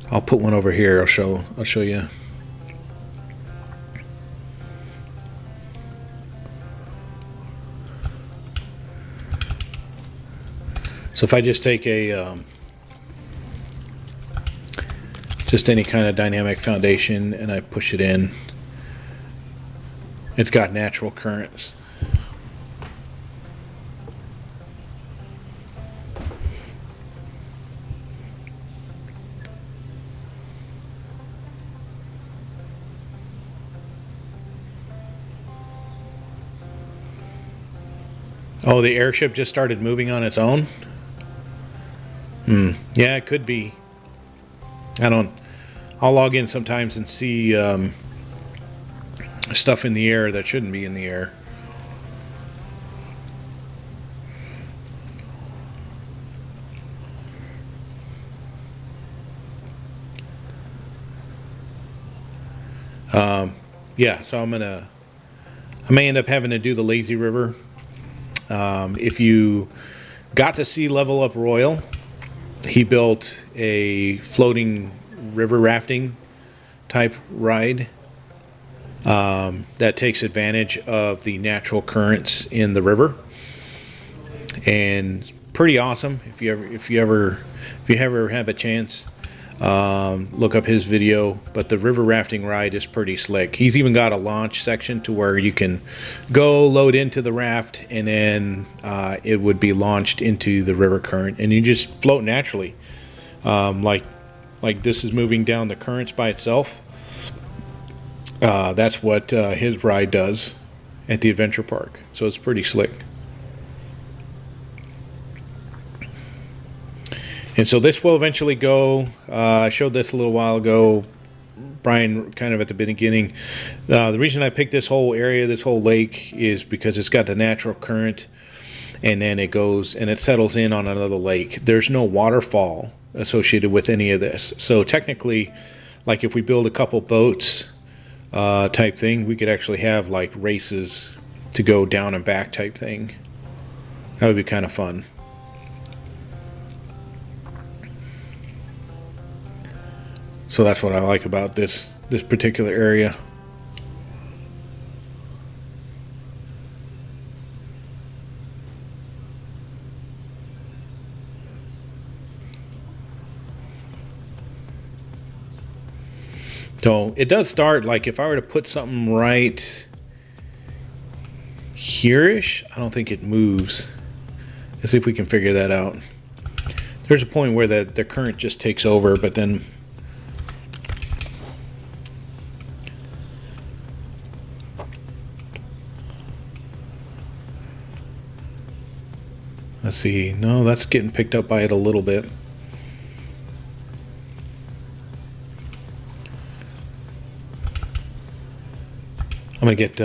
S1: I'll put one over here. I'll show you. So if I just take a just any kind of dynamic foundation and I push it in, it's got natural currents. Oh, the airship just started moving on its own? Yeah, it could be. I'll log in sometimes and see stuff in the air that shouldn't be in the air. Yeah, so I may end up having to do the lazy river. If you got to see Level Up Royal, he built a floating river rafting type ride that takes advantage of the natural currents in the river, and pretty awesome. If you ever have a chance, look up his video. But the river rafting ride is pretty slick. He's even got a launch section to where you can go load into the raft, and then it would be launched into the river current, and you just float naturally, like this is moving down the currents by itself. That's what his ride does at the adventure park. So it's pretty slick. And so this will eventually go. I showed this a little while ago, Brian, kind of at the beginning. The reason I picked this whole area, this whole lake, is because it's got the natural current, and then it goes and it settles in on another lake. There's no waterfall associated with any of this. So technically, like if we build a couple boats type thing, we could actually have like races to go down and back type thing. That would be kind of fun. So that's what I like about this particular area. So it does start, like if I were to put something right here-ish, I don't think it moves. Let's see if we can figure that out. There's a point where the current just takes over, but then let's see. No, that's getting picked up by it a little bit. I'm gonna get,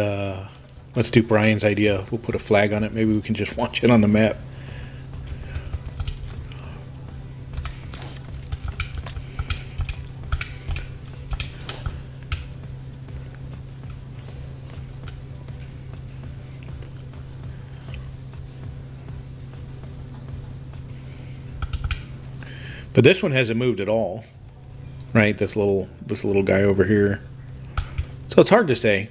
S1: let's do Brian's idea. We'll put a flag on it. Maybe we can just watch it on the map. But this one hasn't moved at all, right? This little guy over here. So it's hard to say.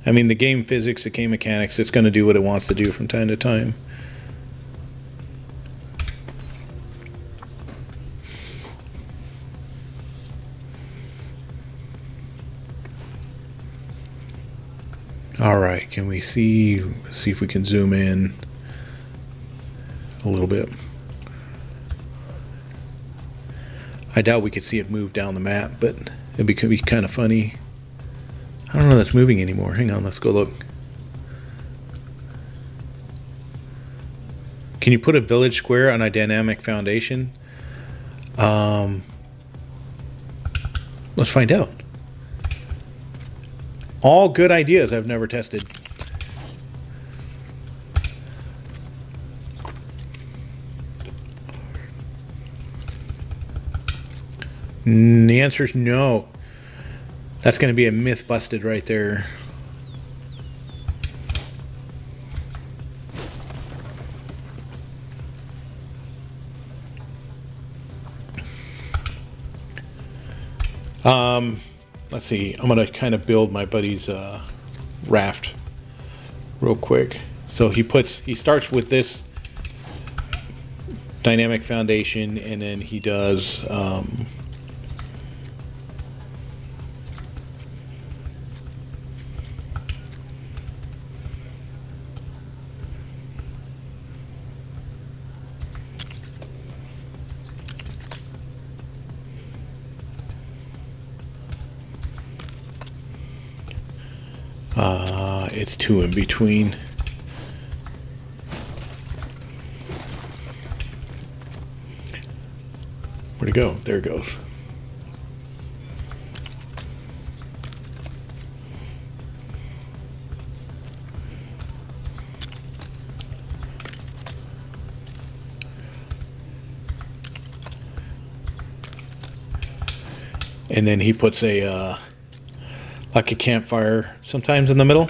S1: I mean, the game physics, the game mechanics, it's going to do what it wants to do from time to time. All right, can we see if we can zoom in a little bit. I doubt we could see it move down the map, but could be kind of funny. I don't know if that's moving anymore. Hang on, let's go look. Can you put a village square on a dynamic foundation? Let's find out. All good ideas I've never tested. The answer is no. That's going to be a myth busted right there. Let's see. I'm going to kind of build my buddy's raft real quick. So he starts with this dynamic foundation, and then he does it's two in between. Where'd it go? There it goes. And then he puts a like a campfire sometimes in the middle,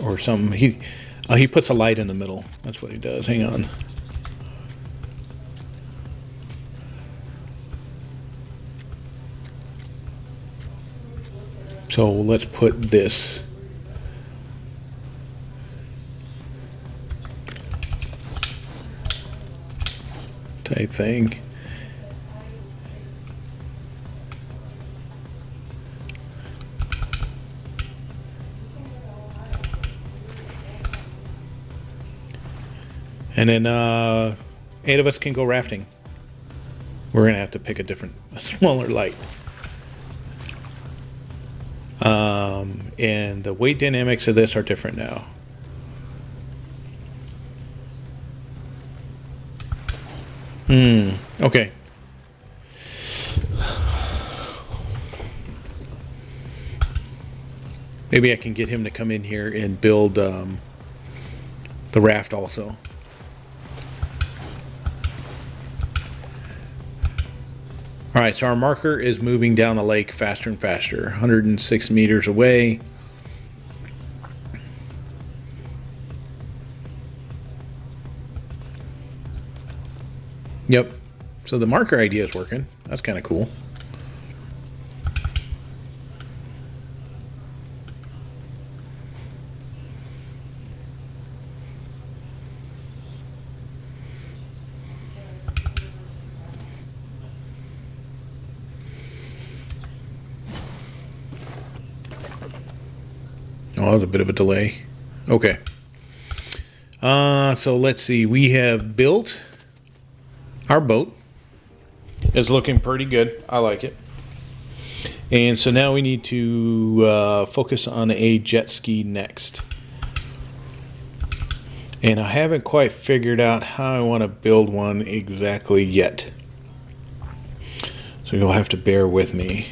S1: or something. He puts a light in the middle. That's what he does. Hang on. So let's put this. Type thing. And then 8 of us can go rafting. We're gonna have to pick a smaller light. And the weight dynamics of this are different now. Okay. Maybe I can get him to come in here and build the raft also. All right, so our marker is moving down the lake faster and faster, 106 meters away. Yep, so the marker idea is working. That's kind of cool. Oh, that was a bit of a delay. Okay. So let's see. We have built our boat. It's looking pretty good. I like it. And so now we need to focus on a jet ski next. And I haven't quite figured out how I want to build one exactly yet. So you'll have to bear with me.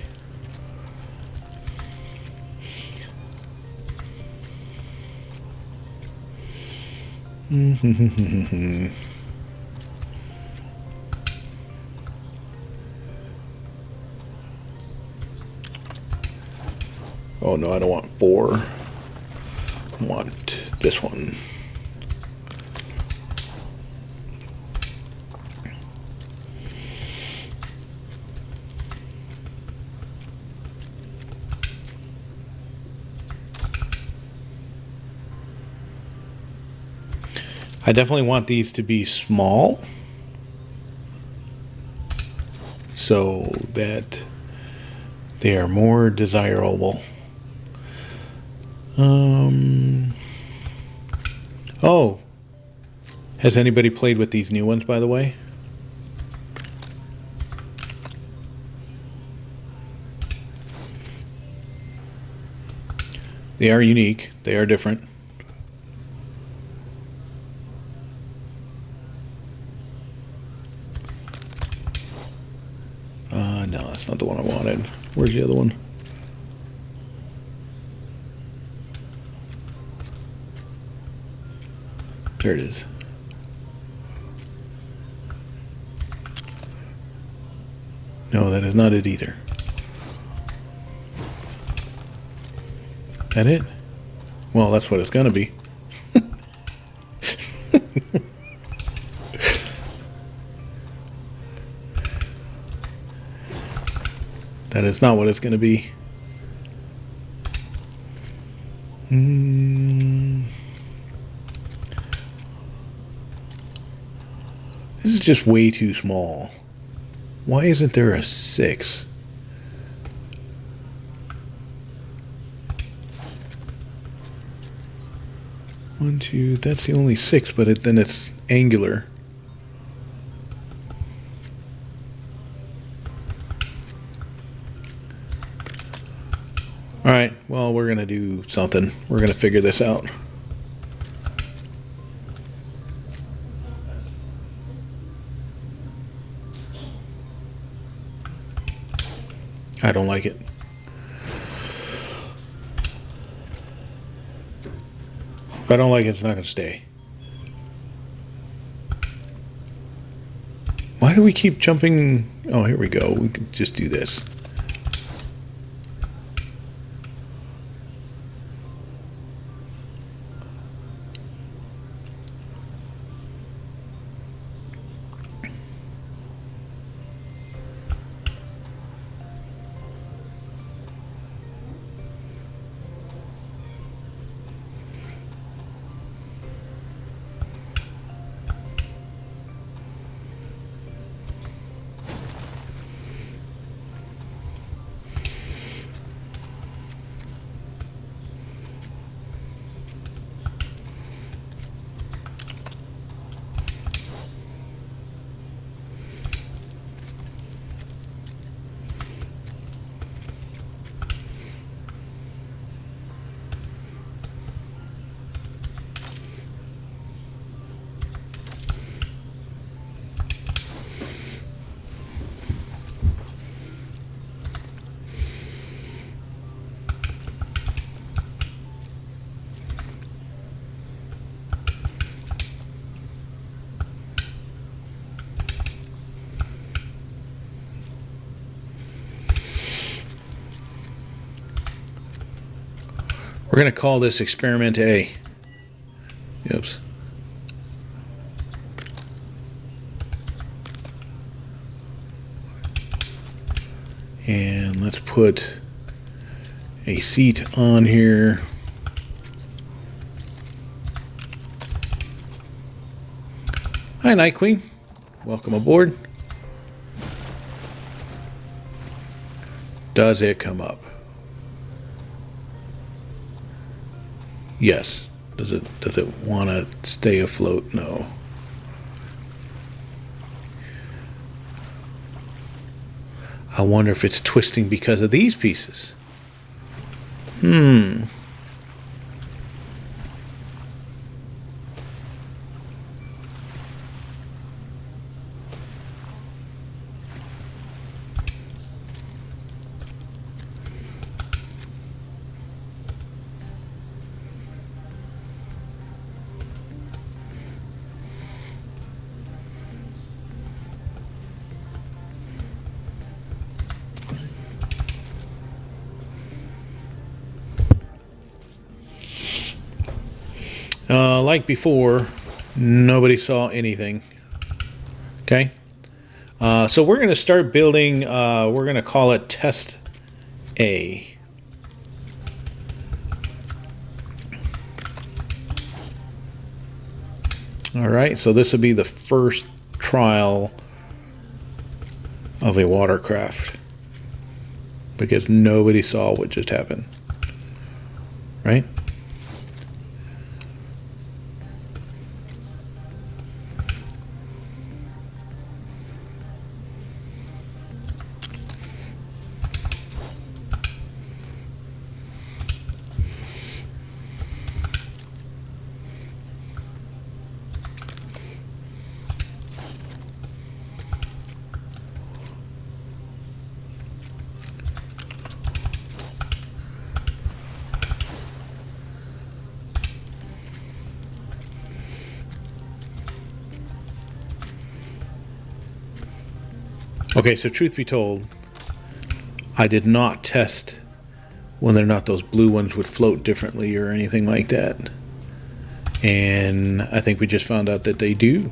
S1: Oh no, I don't want 4. I want this one. I definitely want these to be small so that they are more desirable. Oh, has anybody played with these new ones, by the way? They are unique. They are different. No, that's not the one I wanted. Where's the other one? There it is. No, that is not it either. That it? Well, that's what it's gonna be. That is not what it's gonna be. This is just way too small. Why isn't there a 6? One, two, that's the only 6, but then it's angular. All right, well, we're gonna do something. We're gonna figure this out. I don't like it. If I don't like it, it's not going to stay. Why do we keep jumping? Oh, here we go. We could just do this. We're going to call this experiment A. Oops. And let's put a seat on here. Hi, Night Queen. Welcome aboard. Does it come up? Yes. Does it want to stay afloat? No. I wonder if it's twisting because of these pieces. Like before, nobody saw anything. Okay. So we're going to start building, we're going to call it test A. All right. So this will be the first trial of a watercraft because nobody saw what just happened. Right? Okay, so truth be told, I did not test whether or not those blue ones would float differently or anything like that. And I think we just found out that they do.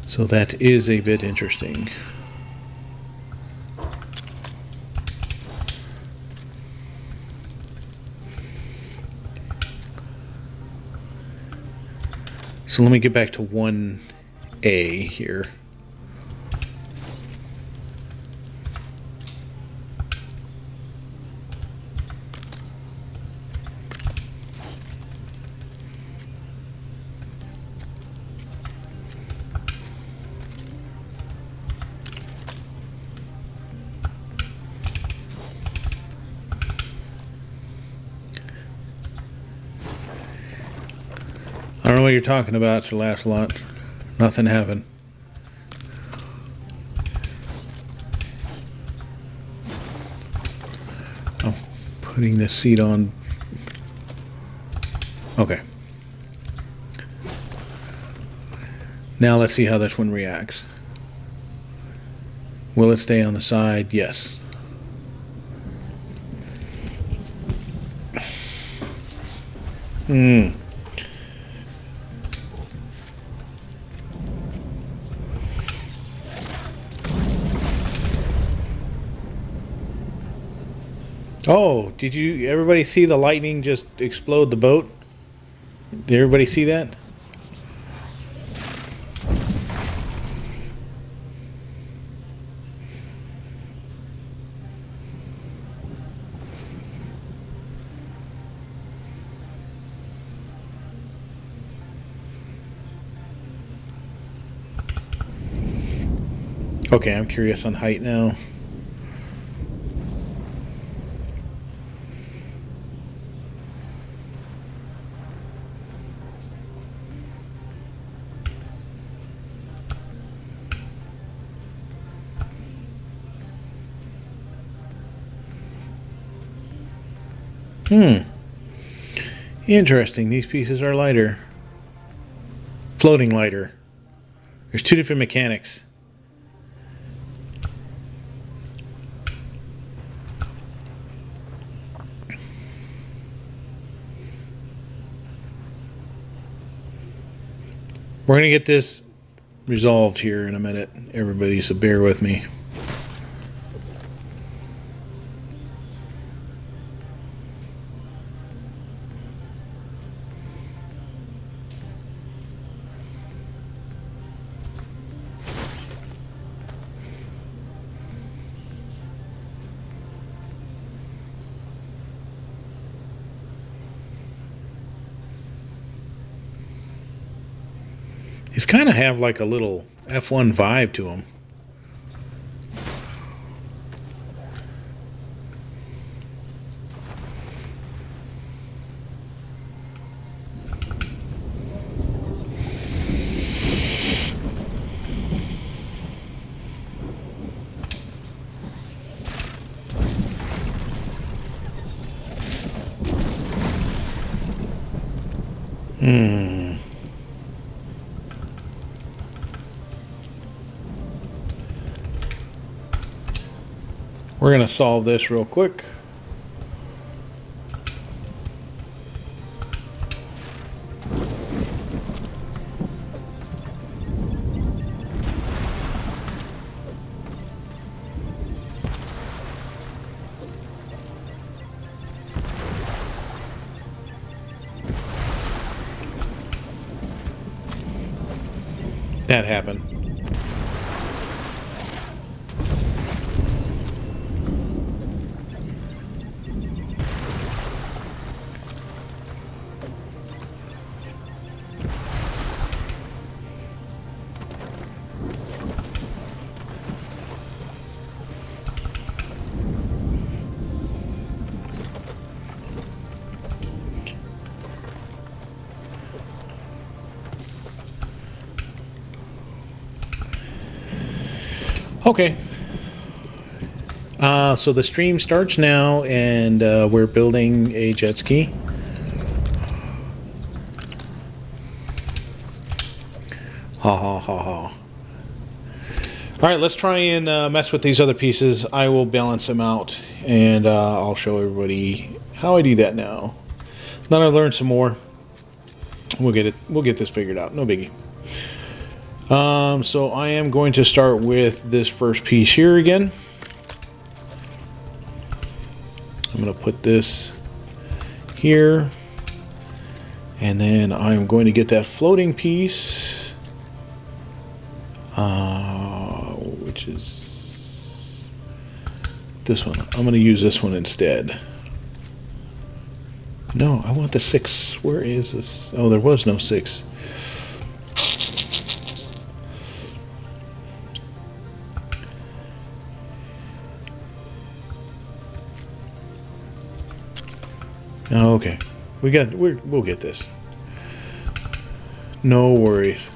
S1: So that is a bit interesting. So let me get back to 1A here. I don't know what you're talking about, Sir Lancelot. Nothing happened. Oh, putting this seat on. Okay. Now let's see how this one reacts. Will it stay on the side? Yes. Oh, did everybody see the lightning just explode the boat? Did everybody see that? Okay, I'm curious on height now. Interesting. These pieces are lighter. Floating lighter. There's two different mechanics. We're going to get this resolved here in a minute, everybody, so bear with me. These kind of have like a little F1 vibe to them. We're going to solve this real quick. That happened. Okay. So the stream starts now, and we're building a jet ski. Ha ha ha ha. All right, let's try and mess with these other pieces. I will balance them out, and I'll show everybody how I do that now. Then I learned some more. We'll get it. We'll get this figured out. No biggie. So I am going to start with this first piece here again. I'm going to put this here, and then I'm going to get that floating piece, which is this one. I'm going to use this one instead. No, I want the 6. Where is this? Oh, there was no 6. Oh, okay. We'll get this. No worries.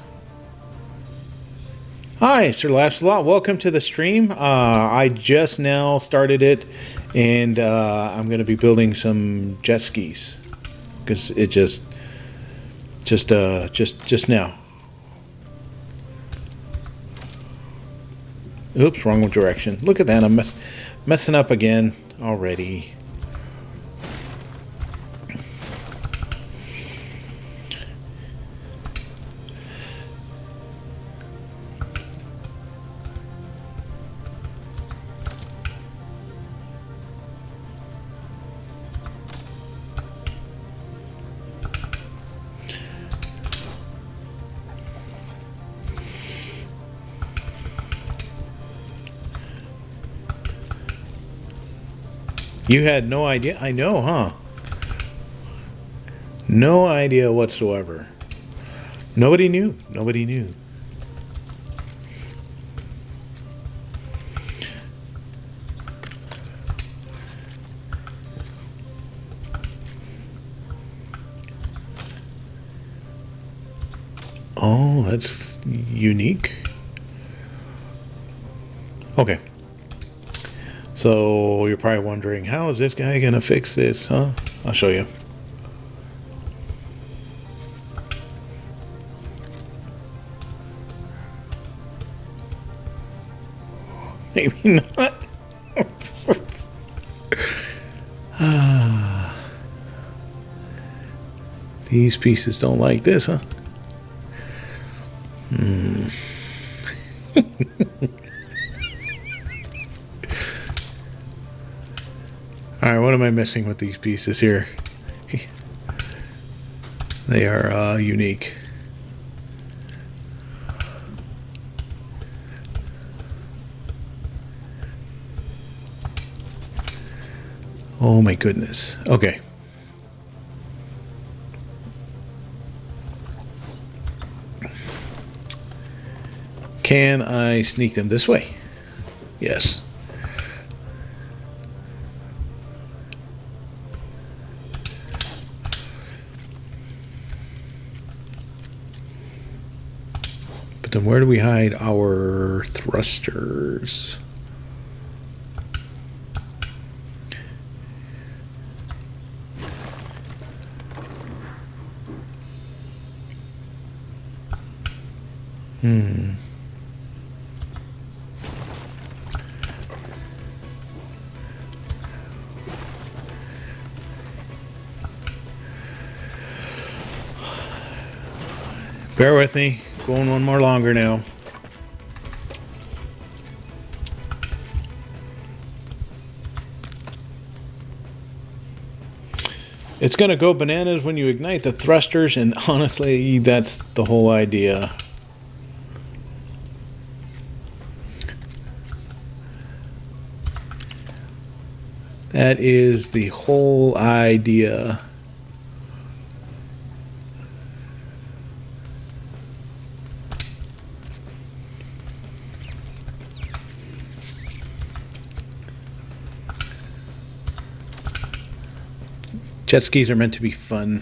S1: Hi, Sir Laughs a Lot. Welcome to the stream. I just now started it, and I'm going to be building some jet skis because it just now. Oops, wrong direction. Look at that. I'm messing up again already. You had no idea? I know, huh? No idea whatsoever. Nobody knew. Nobody knew. Oh, that's unique. Okay. So you're probably wondering, how is this guy gonna fix this, huh? I'll show you. Maybe not. These pieces don't like this, huh? Alright, what am I missing with these pieces here? They are unique. Oh my goodness. Okay. Can I sneak them this way? Yes. But then where do we hide our thrusters? Bear with me. Going one more longer now. It's going to go bananas when you ignite the thrusters, and honestly, that's the whole idea. That is the whole idea. Jet skis are meant to be fun.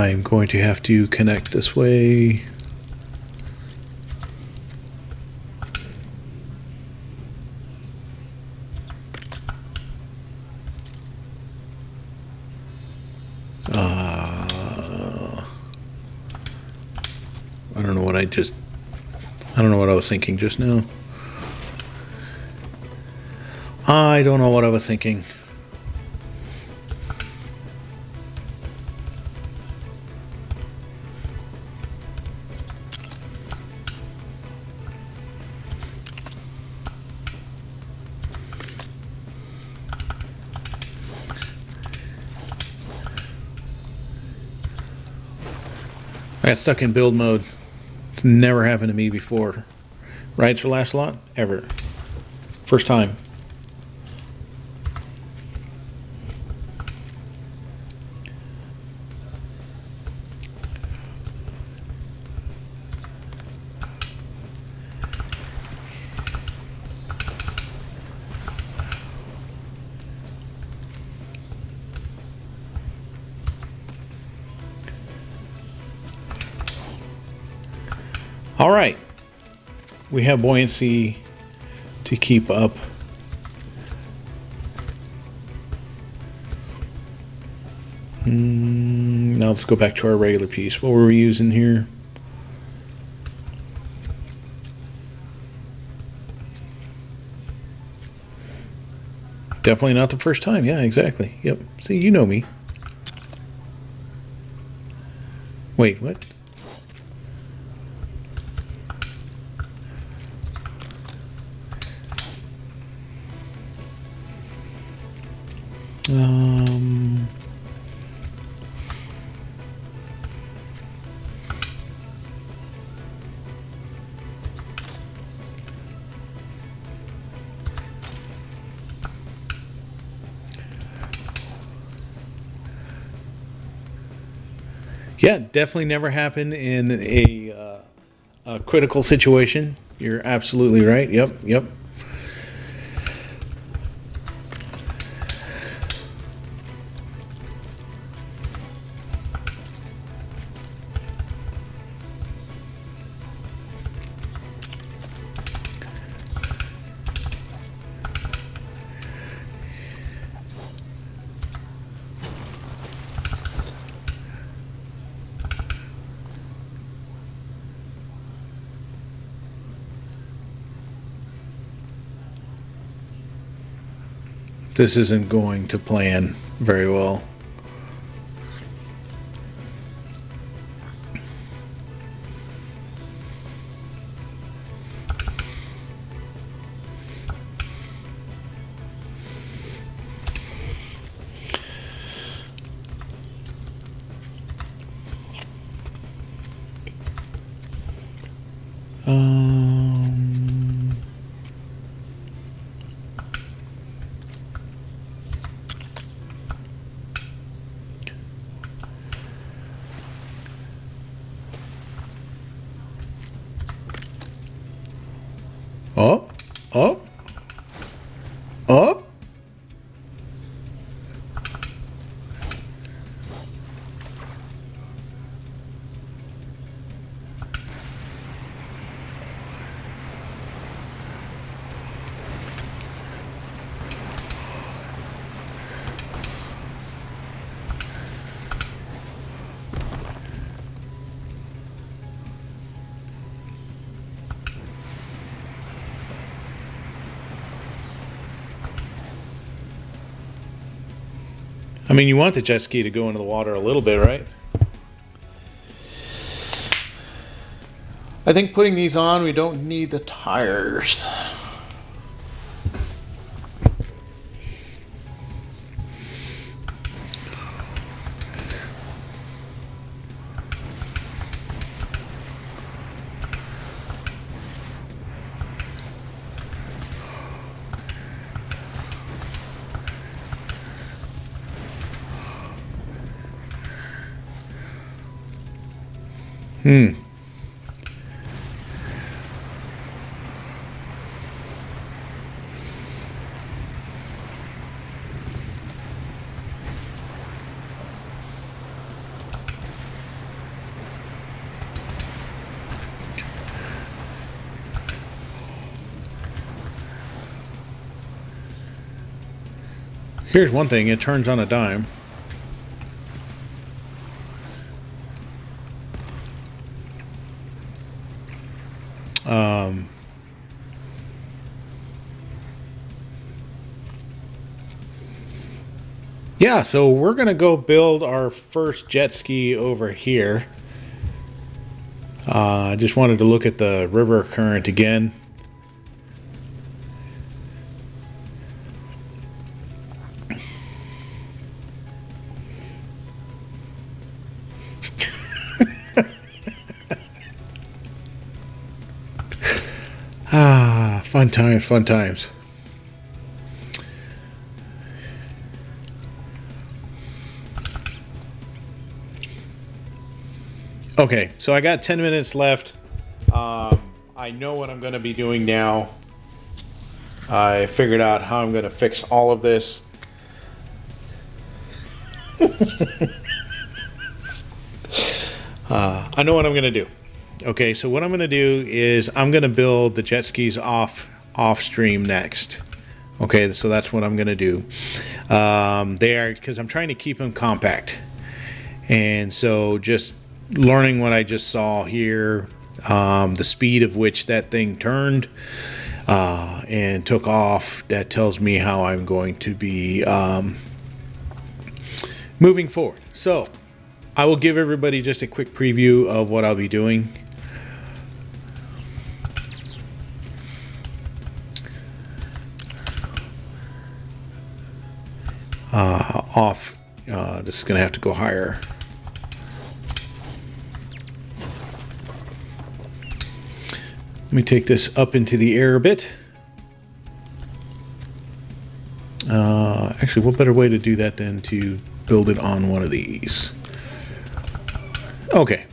S1: I'm going to have to connect this way. I don't know what I don't know what I was thinking just now. I don't know what I was thinking. I got stuck in build mode. It's never happened to me before. Rights for last lot? Ever. First time. All right. We have buoyancy to keep up. Now let's go back to our regular piece. What were we using here? Definitely not the first time. Yeah, exactly. Yep. See, you know me. Wait, what? Yeah, definitely never happened in a critical situation. You're absolutely right. Yep, yep. This isn't going to plan very well. Oh, oh, oh. I mean, you want the jet ski to go into the water a little bit, right? I think putting these on, we don't need the tires. Here's one thing, it turns on a dime. Yeah, so we're gonna go build our first jet ski over here. I just wanted to look at the river current again. Fun times, fun times. Okay, so I got 10 minutes left. I know what I'm going to be doing now. I figured out how I'm going to fix all of this. I know what I'm going to do. Okay, so what I'm going to do is I'm going to build the jet skis off stream next. Okay, so that's what I'm going to do. They are, because I'm trying to keep them compact. And so just learning what I just saw here, the speed of which that thing turned and took off, that tells me how I'm going to be moving forward. So I will give everybody just a quick preview of what I'll be doing. This is going to have to go higher. Let me take this up into the air a bit. Actually, what better way to do that than to build it on one of these? Okay.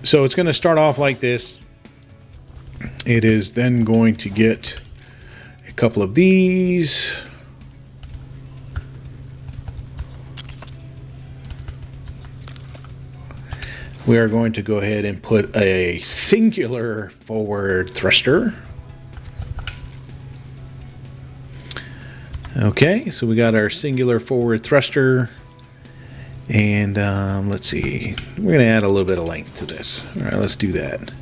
S1: So it's going to start off like this. It is then going to get a couple of these. We are going to go ahead and put a singular forward thruster. Okay, so we got our singular forward thruster. And let's see, we're going to add a little bit of length to this. All right, let's do that.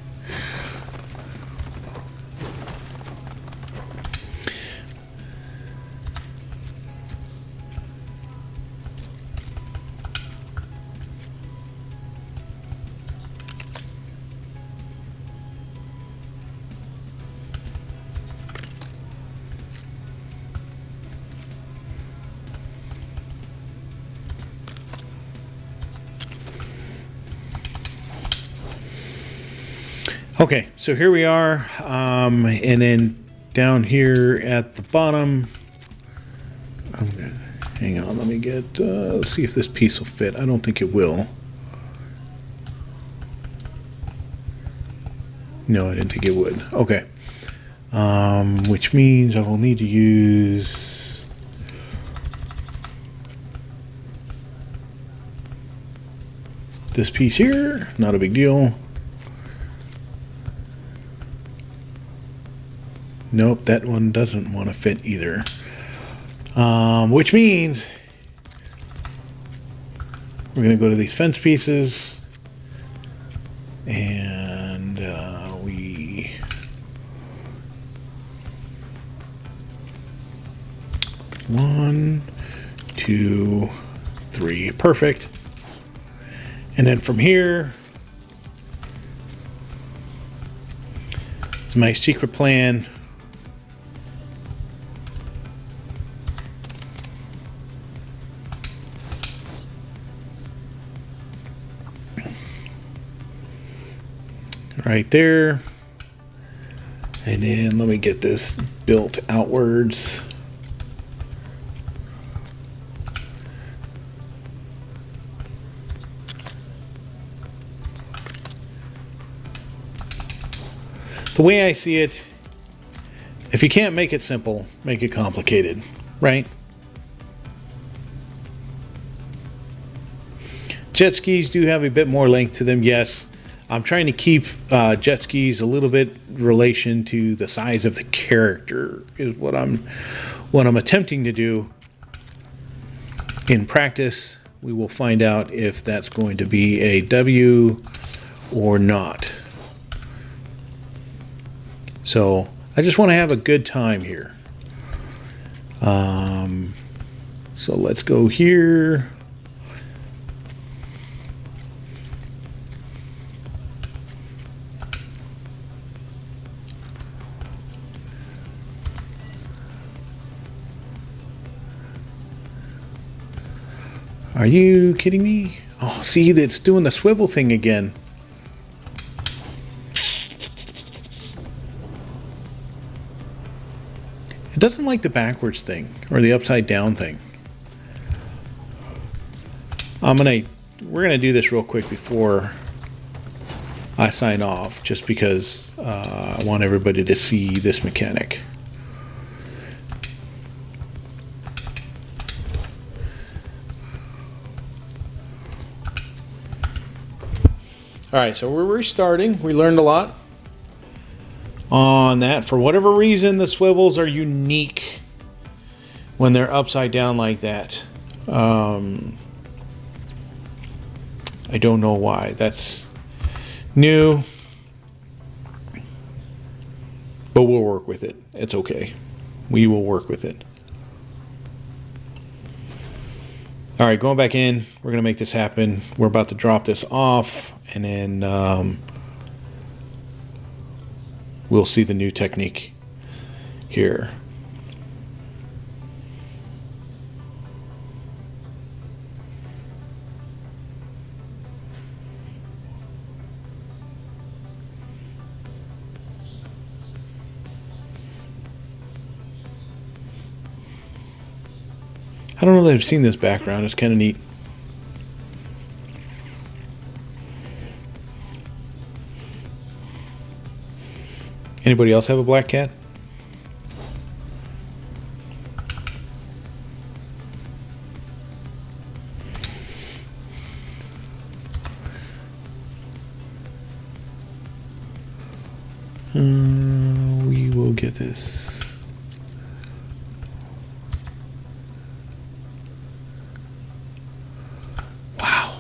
S1: Okay, so here we are, and then down here at the bottom, hang on, let me get, let's see if this piece will fit. I don't think it will. No, I didn't think it would. Okay, which means I will need to use this piece here, not a big deal. Nope, that one doesn't want to fit either. Which means we're going to go to these fence pieces and we 1, 2, 3, perfect. And then from here is my secret plan. Right there. And then let me get this built outwards. The way I see it, if you can't make it simple, make it complicated, right? Jet skis do have a bit more length to them, yes. I'm trying to keep jet skis a little bit relation to the size of the character is what I'm attempting to do. In practice, we will find out if that's going to be a W or not. So I just want to have a good time here. So let's go here. Are you kidding me? Oh, see, it's doing the swivel thing again. It doesn't like the backwards thing or the upside down thing. We're gonna do this real quick before I sign off, just because I want everybody to see this mechanic. All right, so we're restarting. We learned a lot on that. For whatever reason, the swivels are unique when they're upside down like that. I don't know why. That's new, but we'll work with it. It's okay. We will work with it. All right, going back in. We're going to make this happen. We're about to drop this off, and then we'll see the new technique here. I don't know that I've seen this background. It's kind of neat. Anybody else have a black cat? We will get this. Wow.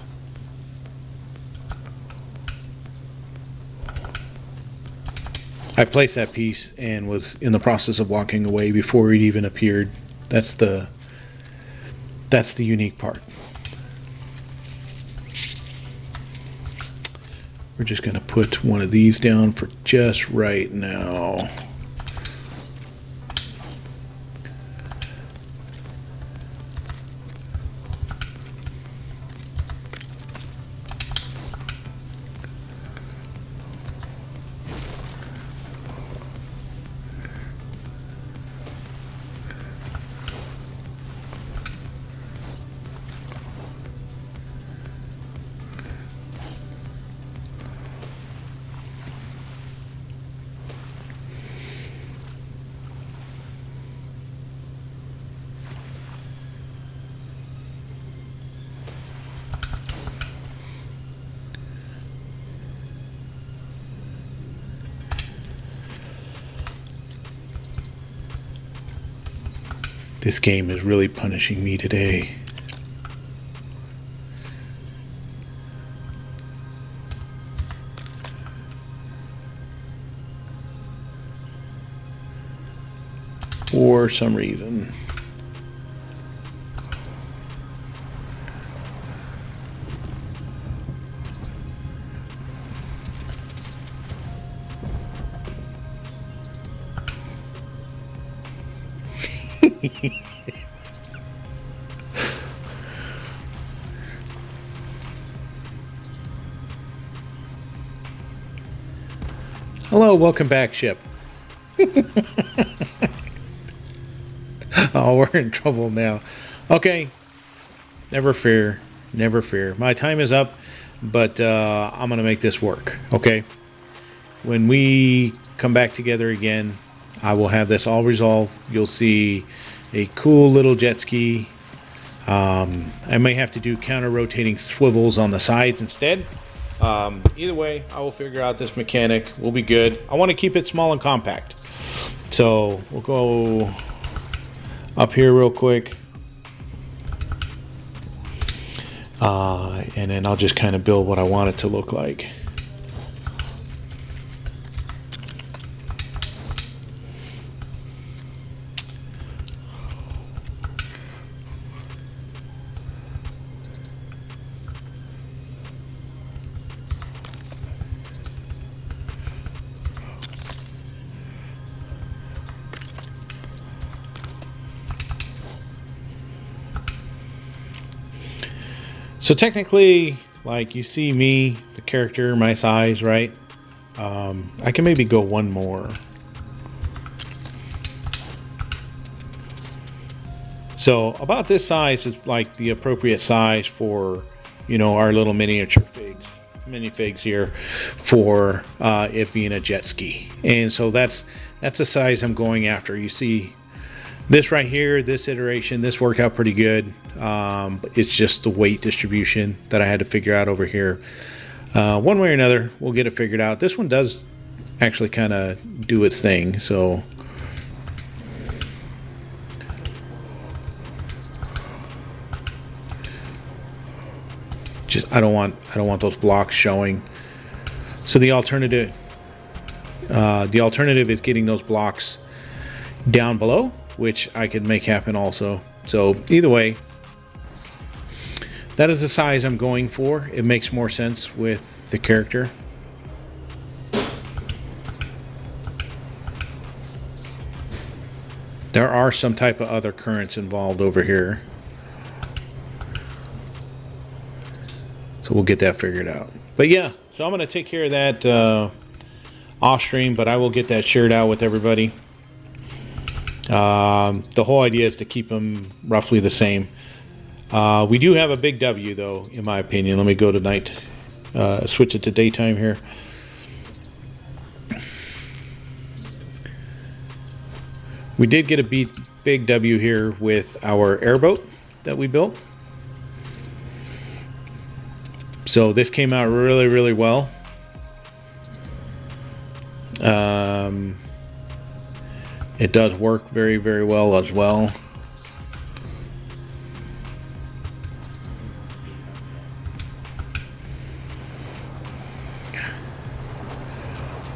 S1: I placed that piece and was in the process of walking away before it even appeared. That's the unique part. We're just going to put one of these down for just right now. This game is really punishing me today. For some reason. Hello, welcome back, ship. Oh, we're in trouble now. Okay, never fear, never fear. My time is up, but I'm gonna make this work. Okay, when we come back together again, I will have this all resolved. You'll see a cool little jet ski. I may have to do counter rotating swivels on the sides instead, Either way, I will figure out this mechanic. We'll be good. I want to keep it small and compact. So we'll go up here real quick. And then I'll just kind of build what I want it to look like. So technically, like you see me, the character, my size, right? I can maybe go one more. So about this size is like the appropriate size for, you know, our little miniature minifigs here for it being a jet ski. And so that's the size I'm going after. You see this right here, this iteration, this worked out pretty good. It's just the weight distribution that I had to figure out over here. One way or another, we'll get it figured out. This one does actually kind of do its thing, so just I don't want those blocks showing. So the alternative is getting those blocks down below, which I could make happen also. So either way, that is the size I'm going for. It makes more sense with the character. There are some type of other currents involved over here. So we'll get that figured out. But yeah, so I'm going to take care of that off stream, but I will get that shared out with everybody. The whole idea is to keep them roughly the same. We do have a big W though, in my opinion. Let me go to night, switch it to daytime here. We did get a big W here with our airboat that we built. So this came out really, really well. It does work very, very well as well.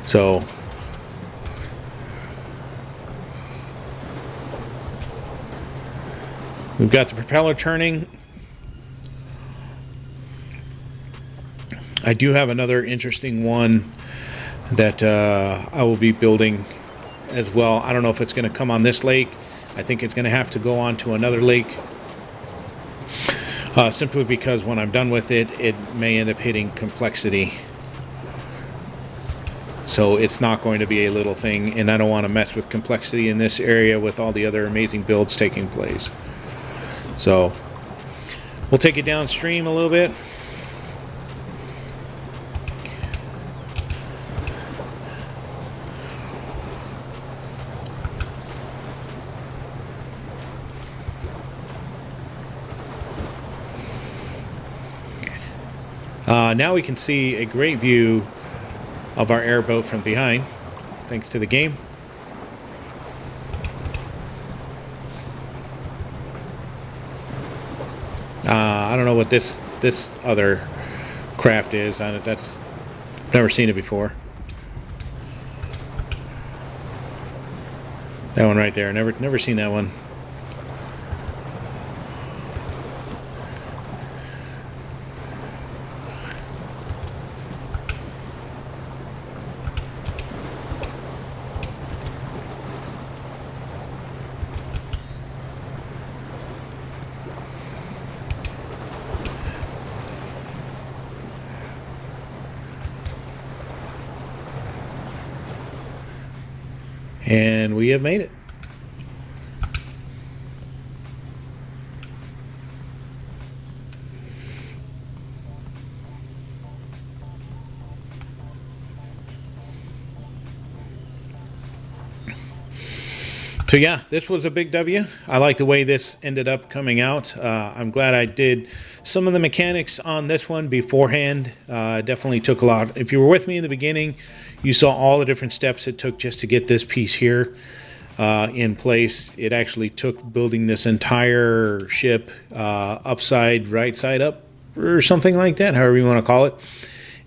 S1: So we've got the propeller turning. I do have another interesting one that I will be building as well. I don't know if it's going to come on this lake. I think it's going to have to go on to another lake. Simply because when I'm done with it, it may end up hitting complexity. So it's not going to be a little thing, and I don't want to mess with complexity in this area with all the other amazing builds taking place. So we'll take it downstream a little bit. Now we can see a great view of our airboat from behind, thanks to the game. I don't know what this other craft is. That's never seen it before. That one right there. Never seen that one. And we have made it. So yeah, this was a big W. I like the way this ended up coming out. I'm glad I did some of the mechanics on this one beforehand. Definitely took a lot. If you were with me in the beginning, you saw all the different steps it took just to get this piece here in place. It actually took building this entire ship upside, right side up, or something like that, however you want to call it.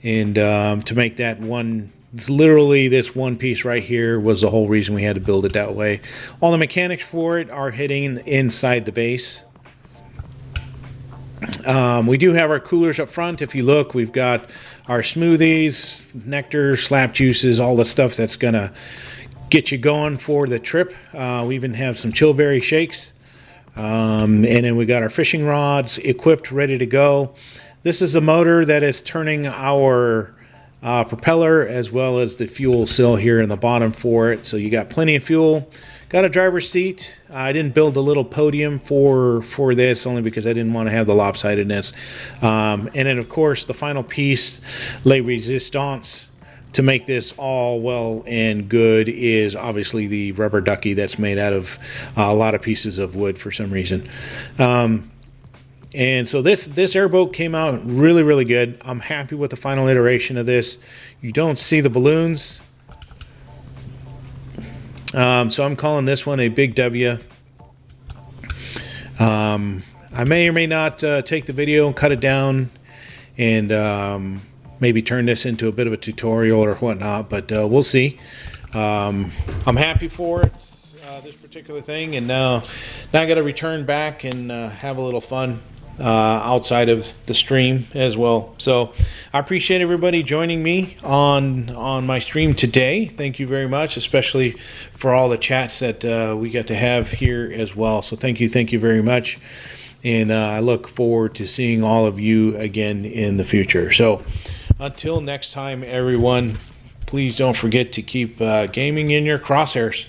S1: And to make that one, literally this one piece right here was the whole reason we had to build it that way. All the mechanics for it are hitting inside the base. We do have our coolers up front. If you look, we've got our smoothies, nectar, slap juices, all the stuff that's gonna get you going for the trip. We even have some chillberry shakes. And then we got our fishing rods equipped, ready to go. This is a motor that is turning our propeller as well as the fuel cell here in the bottom for it. So you got plenty of fuel. Got a driver's seat. I didn't build a little podium for this only because I didn't want to have the lopsidedness. And then of course the final piece, Les Resistance, to make this all well and good is obviously the rubber ducky that's made out of a lot of pieces of wood for some reason. And so this airboat came out really, really good. I'm happy with the final iteration of this. You don't see the balloons. So I'm calling this one a big W. I may or may not take the video and cut it down and maybe turn this into a bit of a tutorial or whatnot, but we'll see. I'm happy for it, this particular thing, and now I got to return back and have a little fun outside of the stream as well. So I appreciate everybody joining me on my stream today. Thank you very much, especially for all the chats that we got to have here as well. So thank you very much, and I look forward to seeing all of you again in the future. So until next time, everyone, please don't forget to keep gaming in your crosshairs.